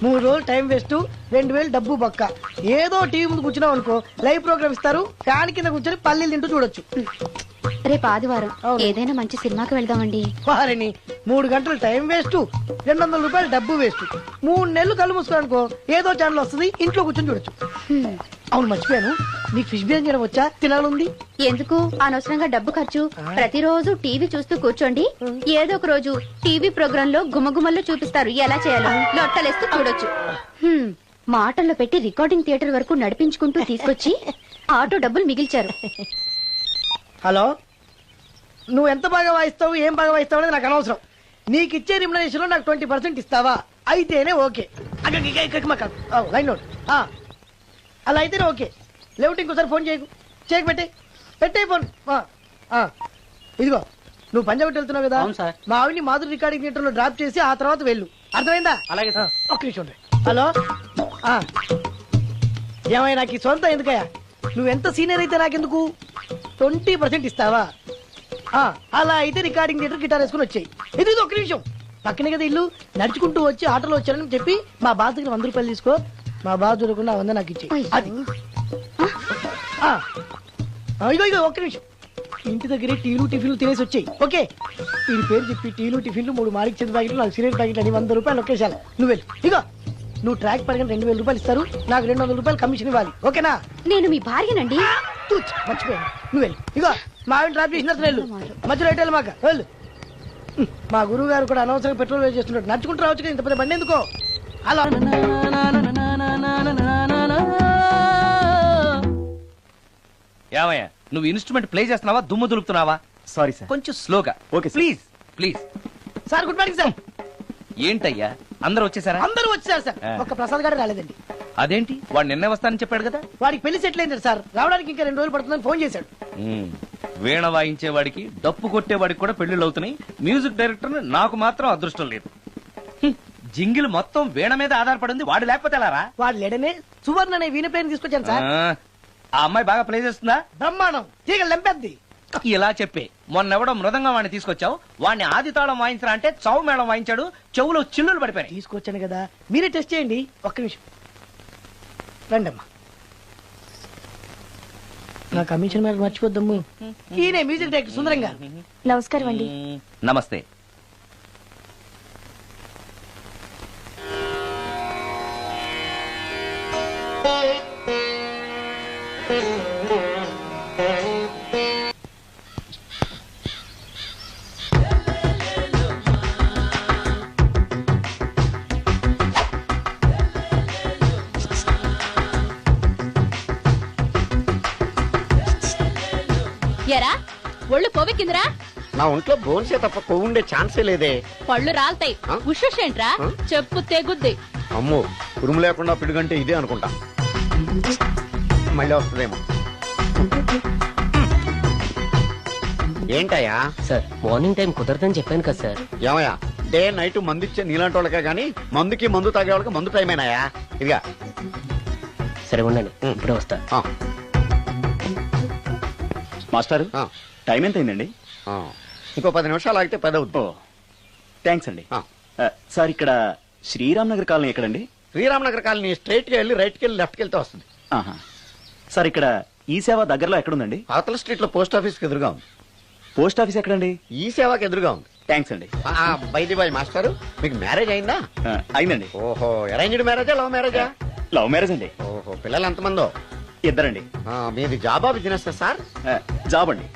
Speaker 2: 3 రోజులు టైం వేస్ట్, 2000 డబ్బు బొక్క. ఏదో టీవీ ముందు కూర్చున్నావు అనుకో, లైవ్ ప్రోగ్రామ్ ఇస్తారు, ఫ్యాన్ కింద కూర్చొని పల్లీలు తింటూ చూడొచ్చు.
Speaker 6: రేపు ఆదివారం ఏదైనా మంచి సినిమాకి వెళ్దామండి.
Speaker 2: వారిని 3 గంటలు టైం వేస్ట్, 200 రూపాయలు డబ్బు వేస్ట్. 3 నెలలు కళ్ళు మూసుకోనుకో ఏదో ఛానల్ వస్తుంది, ఇంట్లో కూర్చొని చూడొచ్చు. అవును మర్చిపోయాను, నీకు ఫిష్ బిర్యానీ చేయడం వచ్చా? తినాలుంది.
Speaker 6: ఎందుకు అనవసరంగా డబ్బు ఖర్చు? ప్రతిరోజు టీవీ చూస్తూ కూర్చోండి, ఏదో ఒక రోజు టీవీ ప్రోగ్రామ్ లో గుమ్మగుమ్మల్లో చూపిస్తారు ఎలా చేయాలో, లొట్టలేస్తూ చూడొచ్చు. మాటల్లో పెట్టి రికార్డింగ్ థియేటర్ వరకు నడిపించుకుంటూ తీసుకొచ్చి ఆటో డబ్బులు మిగిల్చారు.
Speaker 2: హలో, నువ్వు ఎంత బాగా వాయిస్తావు, ఏం బాగా వాయిస్తావు అనేది నాకు అనవసరం. నీకు ఇచ్చే రిమ్యునరేషన్ లో నాకు 20% ఇస్తావా? అయితేనే ఓకే. Line note. అలా అయితేనే ఓకే. లేవుటి ఇంకోసారి ఫోన్ చేయకు పెట్టే ఫోన్. ఇదిగో నువ్వు పంజాబ్ వెళ్తున్నావు కదా, మా ఆవిడ్ని మాధురి రికార్డింగ్ థియేటర్ లో డ్రాప్ చేసి ఆ తర్వాత వెళ్ళు, అర్థమైందా?
Speaker 3: అలాగే.
Speaker 2: ఒక్క నిమిషం. హలో, ఏమైనా నాకు ఈ సొంత ఎందుకయ్యా? నువ్వెంత సీనియర్ అయితే నాకెందుకు? 20% ఇస్తావా? అలా అయితే రికార్డింగ్ థియేటర్ గిటార్ వేసుకుని వచ్చాయి. ఇది ఒక్క నిమిషం, పక్కనే కదా ఇల్లు, నడుచుకుంటూ వచ్చి ఆటోలో వచ్చానని చెప్పి మా బాస్ దగ్గర 100 రూపాయలు తీసుకో, మా బాస్ చూడకుండా 100 నాకు ఇచ్చేయి. అది ఇగో ఒక్క నిమిషం, ఇంటి దగ్గరే టీలు టిఫిన్లు తినేసి వచ్చాయి. ఓకే, వీడి పేరు చెప్పి టీలు టిఫిన్లు 3 మారికి చెంది ప్యాకెట్లు, 4 సిగరెట్ ప్యాకెట్లు అని 100 రూపాయలు ఒకేసారి. నువ్వు వెళ్ళు. ఇగో నువ్వు ట్రాక్ పడగానే 2000 రూపాయలు ఇస్తారు, నాకు 200 రూపాయలు కమిషన్ ఇవ్వాలి. ఓకేనా?
Speaker 6: నేను మీ భార్యనండి.
Speaker 2: మర్చిపోయాను, నువ్వు వెళ్ళు. ఇగో మా ఆవిడ డ్రాప్ చేసిన వెళ్ళు, మధ్యలో ఎట్టాలి మాకు వెళ్ళు. మా గురువు గారు కూడా అనవసరంగా పెట్రోల్ వేస్ట్ చేస్తున్నాడు, నడుచుకుంటూ రావచ్చు కదా, ఇంత పెద్ద బండి ఎందుకో. అలా
Speaker 3: ఏమయ్యా, నువ్వు ఇన్స్ట్రుమెంట్ ప్లే చేస్తున్నావా, దుమ్ము దులుపుతున్నావా?
Speaker 10: సారీ సార్,
Speaker 3: కొంచెం స్లోగా. Okay please please.
Speaker 2: Sir good morning sir.
Speaker 3: ఏంటయ్యా అందరూ వచ్చేసారా?
Speaker 2: అందరూ వచ్చారు సార్, ఒక్క ప్రసాద్ గారు రాలేదండి.
Speaker 3: అదేంటి, వాడు నిన్నే వస్తానని చెప్పాడు కదా.
Speaker 2: వాడికి పెళ్లి సెటిల్ అయింది సార్, రావడానికి ఇంకా 2 రోజులు పడుతుందని ఫోన్ చేశాడు.
Speaker 3: వీణ వాయించేవాడికి డప్పు కొట్టేవాడికి కూడా పెళ్లిళ్ళు అవుతున్నాయి, మ్యూజిక్ డైరెక్టర్ నాకు మాత్రం అదృష్టం లేదు. జింగిల్ మొత్తం వీణ మీద ఆధారపడింది, వాడు లేకపోతే ఎలా రా?
Speaker 2: వాడు లేడనే సువర్ణ అనే వీణ ప్లేయర్ తీసుకొచ్చాను సార్.
Speaker 3: ఆ అమ్మాయి బాగా ప్లే చేస్తుందా?
Speaker 2: బ్రహ్మాండం, తీగ లెంపేద్ది.
Speaker 3: ఇలా చెప్పే మొన్నెవడో మృదంగా వాడిని తీసుకొచ్చావు, వాడిని ఆది తాళం వాయించరా అంటే చౌ మేళం వాయించాడు, చెవులో చిల్లులు పడిపోయాయి.
Speaker 2: తీసుకొచ్చాను కదా, మీరే టెస్ట్ చేయండి. ఒక్క నిమిషం రండమ్మా, నా కమిషన్ మీద మర్చిపోద్దమ్ము. ఈయనే మ్యూజిక్ డైరెక్టర్ సుందరం గారు.
Speaker 6: నమస్కారం అండి.
Speaker 3: నమస్తే.
Speaker 5: ఎరా ఒళ్ళు కొవ్వెక్కిందిరా?
Speaker 8: నా ఒంట్లో బోన్సే తప్ప కొవ్వుండే ఛాన్సే లేదే.
Speaker 5: పళ్ళు రాల్తాయి, ఉషేంట్రా చెప్పు తెగుద్ది.
Speaker 8: అమ్మో, ఉరుము లేకుండా పిడుగంటే ఇదే అనుకుంటా, మళ్ళీ వస్తుందేమో. ఏంటయ్యా?
Speaker 7: సార్ మార్నింగ్ టైం కుదరదని చెప్పాను కదా సార్.
Speaker 8: ఏమయ్యా, డే నైట్ మందు ఇచ్చే నీలాంటి వాళ్ళకే గానీ మందుకి మందు తాగే వాళ్ళకి మందు టైమేనాయా? ఇదిగా
Speaker 7: సరే ఉండండి, ఇప్పుడే వస్తా.
Speaker 10: మాస్టర్ టైం ఎంత అయిందండి?
Speaker 8: ఇంకో 10 నిమిషాలు ఆగితే 10 అవుద్ది.
Speaker 3: థ్యాంక్స్ అండి.
Speaker 8: ఆ.
Speaker 3: సార్ ఇక్కడ శ్రీరామ్ నగర్ కాలనీ ఎక్కడండి?
Speaker 8: శ్రీరామనగర్ కాలనీ స్ట్రైట్ గా వెళ్ళి రైట్కి వెళ్ళి లెఫ్ట్కి వెళ్తే వస్తుంది.
Speaker 3: ఆహా. సార్ ఇక్కడ ఈ సేవ దగ్గరలో ఎక్కడుందండి?
Speaker 8: అవతల స్ట్రీట్ లో పోస్ట్ ఆఫీస్కి ఎదురుగా ఉంది.
Speaker 3: పోస్ట్ ఆఫీస్ ఎక్కడండి?
Speaker 8: ఈ సేవకి ఎదురుగా ఉంది.
Speaker 3: థ్యాంక్స్ అండి.
Speaker 8: బైది బాయ్ మాస్టారు, మీకు మ్యారేజ్ అయిందా?
Speaker 3: అయిందండి.
Speaker 8: ఓహో, అరేంజ్డ్ మ్యారేజా లవ్ మ్యారేజా?
Speaker 3: లవ్ మ్యారేజ్ అండి.
Speaker 8: ఓహో, పిల్లలు ఎంతమందో?
Speaker 3: ఇద్దరండి.
Speaker 8: మీది జాబా బిజినెస్ సార్?
Speaker 3: జాబ్ అండి.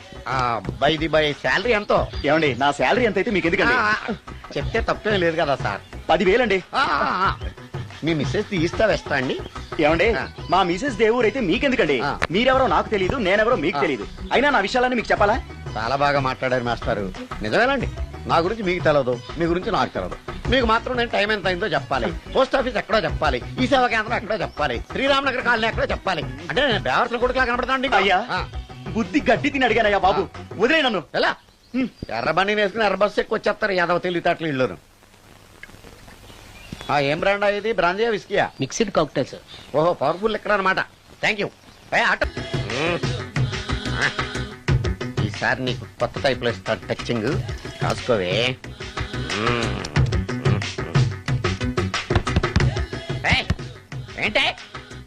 Speaker 8: బైది బాయ్ శాలరీ ఎంతో?
Speaker 3: ఏమండి నా శాలరీ ఎంత అయితే మీకు ఎందుకండి?
Speaker 8: చెప్తే తప్పేం లేదు కదా సార్.
Speaker 3: 10,000 అండి.
Speaker 8: మీ మిస్సెస్ ఇస్తా వేస్తా అండి.
Speaker 3: ఏమండి మా మిసెస్ దేవుడు అయితే మీకెందుకండి? మీరెవరో నాకు తెలియదు, నేనెవరో మీకు తెలియదు. అయినా నా విషయాలన్నీ మీకు చెప్పాలా?
Speaker 8: చాలా బాగా మాట్లాడారు మాస్టారు. నిజమేనండి, నా గురించి మీకు తెలవదు, మీ గురించి నాకు తెలవదు. మీకు మాత్రం నేను టైం ఎంత అయిందో చెప్పాలి, పోస్ట్ ఆఫీస్ ఎక్కడో చెప్పాలి, ఈ సేవా కేంద్రం ఎక్కడో చెప్పాలి, శ్రీరామనగర్ కాలనీ ఎక్కడో చెప్పాలి. అంటే నేను బేవర్సల కొడుకులా కనపడతాండి.
Speaker 3: అయ్యా బుద్ధి గడ్డి తిని అడిగానయ్యా బాబు, వదిలే నన్ను.
Speaker 8: ఎలా ఎర్ర బండి వేసుకుని ఎర్ర బస్సు ఎక్కువ వచ్చేస్తారు యాదవ తెలివితేటలు ఇళ్ళను. ఏం బ్రాండ్ ఇది? బ్రాంజియా విస్కియా?
Speaker 7: Mixed cocktail sir.
Speaker 8: ఓహో, పవర్ఫుల్ ఎక్కడ అనమాట. Thank you. ఈసారి నీకు కొత్త టైప్ లో ఇస్తాను టచింగ్, కాసుకోవే. ఏంటే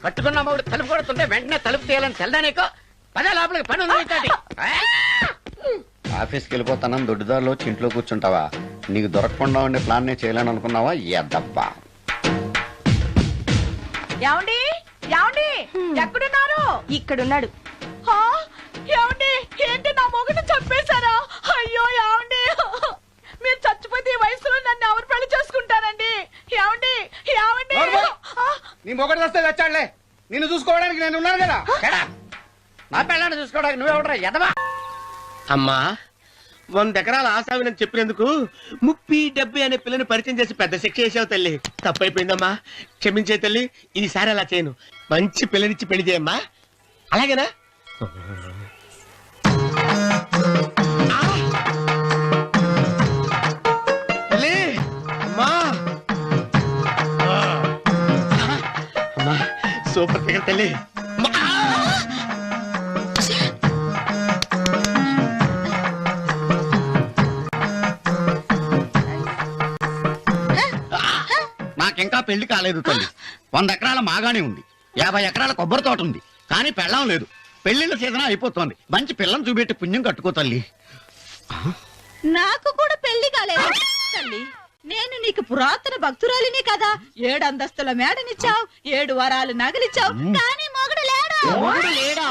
Speaker 8: కట్టుకున్న మూడు తలుపు కొడుతుంటే వెంటనే తలుపు తీయాలని తెల్దా నీకు? పదే లోపలికి పని ఉంది. ఆఫీస్కి వెళ్ళిపోతానని దొడ్డిదారిలో వచ్చి ఇంట్లో కూర్చుంటావా? నీకు దొరకకుండా ఉండే ప్లాన్ నేను చేయలేను అనుకున్నావా? ఎద్దబ్బా.
Speaker 9: ఏమండి ఏమండి ఎక్కడున్నారు? ఇక్కడున్నాడు. ఏమండి ఏంటి నా మొగుడు చంపేశారా? అయ్యో ఏమండి, మీరు చచ్చిపోతే ఈ వయసులో నన్ను ఎవరు పెళ్లి చేసుకుంటారండి? ఏమండి ఏమండి.
Speaker 1: నీ మొగడు వస్తే వచ్చాడులే, నిన్ను చూసుకోవడానికి నేను ఉన్నాను కదా.
Speaker 8: నా పిల్లని చూసుకోవడానికి నువ్వెవడరా ఎదవా?
Speaker 1: అమ్మా 100 ఎకరాల ఆశావినని చెప్పినందుకు 30-70 అనే పిల్లని పరిచయం చేసి పెద్ద శిక్ష చేసావు తల్లి. తప్పైపోయిందమ్మా, క్షమించే తల్లి. ఈసారి అలా చేయను, మంచి పిల్లనిచ్చి పెళ్లి చేయమ్మా. అలాగేనా? తల్లి అమ్మా, అమ్మా సూపర్ ఫిగర్ తల్లి.
Speaker 8: నాకింకా పెళ్లి కాలేదు తల్లి. 100 ఎకరాల మాగానే ఉంది, 50 ఎకరాల కొబ్బరి తోట ఉంది, కానీ పెళ్ళం లేదు. పెళ్లిళ్ళ సీజన్ అయిపోతుంది. మంచి పిల్లని చూపెట్టి పుణ్యం కట్టుకో తల్లి.
Speaker 9: నాకు కూడా పెళ్లి కాలేదు తల్లి. నేను నీకు పురాతన భక్తురాలిని కదా. 7 అంతస్తుల మేడనిచ్చావు, 7 వరాలు నగలిచ్చావు, కానీ మొగుడు లేడా?
Speaker 8: మొగుడు లేడా?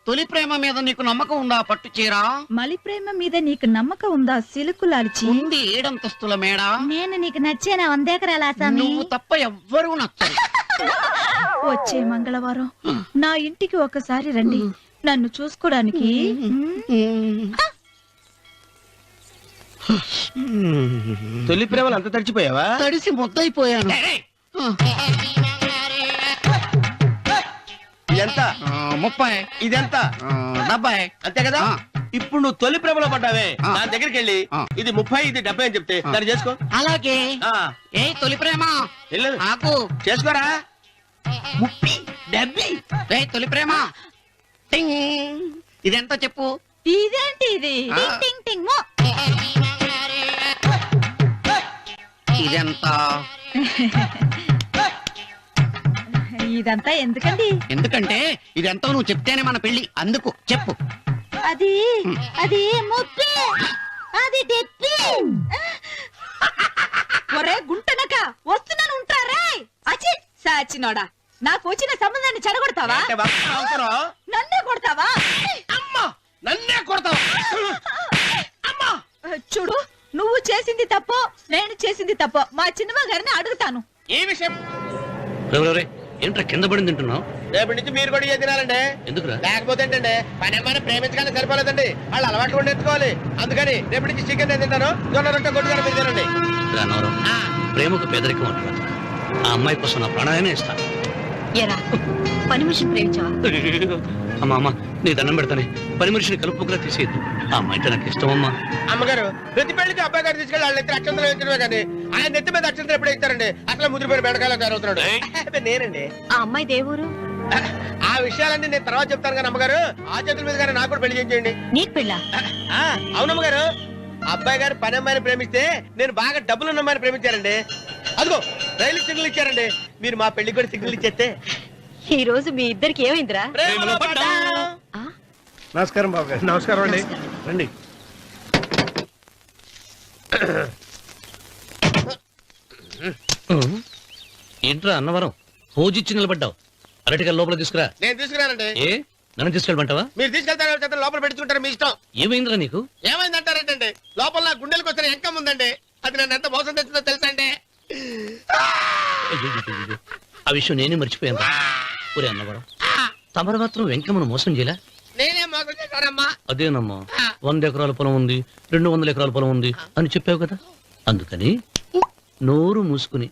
Speaker 8: తొలి ప్రేమ మీద నీకు నమ్మకం ఉందా? పట్టు చీరా.
Speaker 9: మలి ప్రేమ మీద నీకు నమ్మకం ఉందా? సిలుకులాల్చి
Speaker 8: ఉంది 7 అంతస్తుల మేడ.
Speaker 9: నేను నీకు నచ్చేనా? 100 ఎకరాల ఆసామి.
Speaker 8: నువ్వు తప్ప ఎవ్వరూ నచ్చరు.
Speaker 9: వచ్చే మంగళవారం నా ఇంటికి ఒకసారి రండి, నన్ను చూసుకోవడానికి.
Speaker 1: తొలి ప్రేమలు అంత తడిచిపోయావా?
Speaker 8: తడిసి ముద్దయిపోయాను.
Speaker 1: ఇదెంత?
Speaker 8: 30.
Speaker 1: ఇదెంత?
Speaker 8: 70.
Speaker 1: అంతే కదా. ఇప్పుడు నువ్వు తొలి ప్రేమలో పడ్డావే, దాని దగ్గరికి వెళ్ళి ఇది 30 ఇది 70 అని చెప్తే దాన్ని చేసుకో.
Speaker 8: అలాగే. ఏ తొలి ప్రేమ నాకు
Speaker 1: చేసుకోరా. 30 70.
Speaker 8: ఏ తొలి ప్రేమ ఇదెంత చెప్పు?
Speaker 9: ఇదేంటి ఇది? టింగ్ టింగ్ టింగ్ మో.
Speaker 8: ఇదెంత?
Speaker 9: ఇదంతా ఎందుకండి?
Speaker 8: ఎందుకంటే ఇదెంతో నువ్వు చెప్తేనే మన పెళ్లి. అందుకు చెప్పు.
Speaker 9: అది అది 30, అది 70. ఒరే గుంటనక వస్తున్నాను, ఉంటారా? అచ్చి సాచినోడా, నాకు వచ్చిన సంబంధాన్ని చెడగొడతావా? నన్నే కొడతావా?
Speaker 1: అమ్మా నన్నే కొడతావా? అమ్మా
Speaker 9: చూడు, నువ్వు చేసింది తప్పు, నేను చేసింది తప్పు. మా చిన్నమ్మ గారిని అడుగుతాను
Speaker 1: ఈ విషయం.
Speaker 3: ఏంట్రా కింద పడింది తింటున్నావు?
Speaker 1: రేపటి నుంచి మీరు కూడా ఇదే తినాలండి.
Speaker 3: ఎందుకురా?
Speaker 1: లేకపోతే ఏంటండి, పని అమ్మాయిని ప్రేమించగానే సరిపోలేదండి, వాళ్ళు అలవాటు కూడా నేర్చుకోవాలి. అందుకని రేపటి నుంచి చికెన్ నేను తింటాను, జొన్న రొట్టె కొట్టుకొని మీరు తినండి.
Speaker 3: ప్రేమకు పేదరికం అంటారు. ఆ అమ్మాయి కోసం నా ప్రాణాలనే ఇస్తాను.
Speaker 6: పని మనిషిని ప్రేమించావా?
Speaker 3: అమ్మా అమ్మ నీ దండం పెడతానే, పని మనిషిని కలుపుకులా తీసేయద్దు. ఆ అమ్మాయి నాకు ఇష్టం అమ్మా.
Speaker 1: అమ్మగారు ప్రతి పెళ్లికి అబ్బాయి గారు తీసుకెళ్ళి వాళ్ళ నెత్తి అక్షంతలు వేయించడమే కానీ ఆయన నెత్తి మీద అక్షంతలు ఎప్పుడు ఇస్తారండి? అట్లా ముదిరిపోయిన బెడకాయలు తయారవుతున్నాడు. నేనండి.
Speaker 6: ఆ అమ్మాయి దేవురు.
Speaker 1: ఆ విషయాలన్నీ నేను తర్వాత చెప్తాను కానీ అమ్మగారు, ఆ చేతుల మీద కానీ నాకు కూడా పెళ్లి చేయండి.
Speaker 6: నీకు పెళ్ళా?
Speaker 1: అవునమ్మగారు, అబ్బాయి గారు పని అమ్మాయిని ప్రేమిస్తే నేను బాగా డబ్బులున్న అమ్మాయిని ప్రేమించారండి. అదిగో రైలు సిగ్నల్ ఇచ్చారండి. మీరు మా పెళ్లికి కూడా సిగ్నల్ ఇచ్చేస్తే
Speaker 9: ఈ రోజు మీ ఇద్దరికి ఏమైందిరా?
Speaker 1: ప్రేమలో పడ్డాం.
Speaker 3: నమస్కారం బాబు గారు. నమస్కారం అండి. రండి.
Speaker 10: ఏంట్రా అన్నవరం పూజిచ్చి నిలబడ్డావు? అరటిగా లోపల తీసుకురా.
Speaker 1: నేను తీసుకున్నానండి.
Speaker 10: ఏ నన్ను తీసుకెళ్ళమంటావా?
Speaker 1: మీరు తీసుకెళ్తారు లోపల పెట్టుకుంటారు, మీ ఇష్టం.
Speaker 10: ఏమైందిరా నీకు?
Speaker 1: ఏమైందంటారేంటండి? లోపల నా గుండెలకు వచ్చిన ఎంకం ఉందండి. అది నన్ను ఎంత మోసం తెచ్చిందో తెలుసా అండి?
Speaker 10: అయ్యో, ఆ విషయం నేనే మర్చిపోయాను. ఒరే అన్నవరం, తమరు మాత్రం వెంకమ్మను మోసం చేయలే?
Speaker 1: నేనే మోసం చేశానమ్మా.
Speaker 10: అదేనమ్మా, 100 ఎకరాల పొలం ఉంది, 200 ఎకరాల పొలం ఉంది అని చెప్పావు కదా. అందుకని నోరు మూసుకుని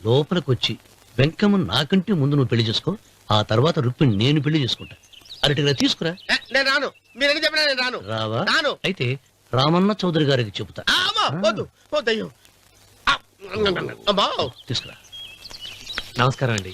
Speaker 10: లోపలికొచ్చి వెంకమ్మను నాకంటే ముందు నువ్వు పెళ్లి చేసుకో. ఆ తర్వాత రుక్మిణి నేను పెళ్లి చేసుకుంటా. అరటిగా తీసుకురా.
Speaker 1: నేను రాను. మీరని చెప్పినా నేను రాను.
Speaker 10: రావా?
Speaker 1: రాను.
Speaker 10: అయితే రామన్న చౌదరి గారికి చెబుతా.
Speaker 1: వద్దు వద్దయ్యో. అమ్మా
Speaker 10: తీసుకురా.
Speaker 3: నమస్కారం అండి.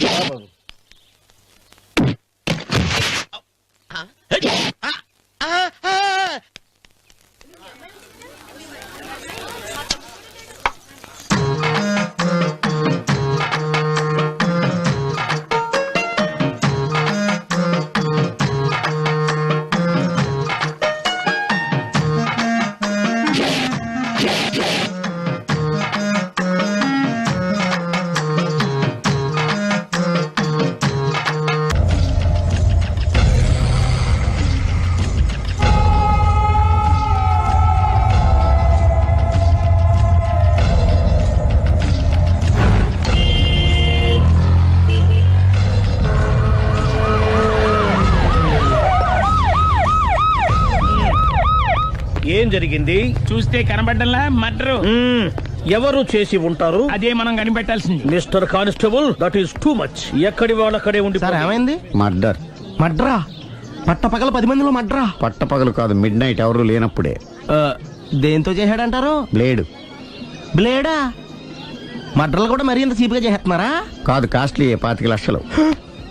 Speaker 3: ఏం జరిగింది?
Speaker 11: చూస్తే కనబడ్డలా మర్డరు.
Speaker 3: ఎవరు చేసి ఉంటారు?
Speaker 11: అదే మనం కనిపెట్టాల్సింది.
Speaker 3: Mister constable, that is too much. ఎక్కడి వాళ్ళక్కడే ఉండి.
Speaker 11: ఏమైంది?
Speaker 8: మర్డర్.
Speaker 11: మడ్రా పట్టపగల 10 మందిలో మడ్రా.
Speaker 8: పట్టపగలు కాదు, మిడ్ నైట్ ఎవరు లేనప్పుడే.
Speaker 11: దేంతో చేశాడంటారు?
Speaker 8: బ్లేడ్.
Speaker 11: బ్లేడా? మడ్రలు కూడా మరీ ఇంత చీప్ గా చేస్తున్నారా?
Speaker 8: కాదు, కాస్ట్లీ 25 లక్షలు.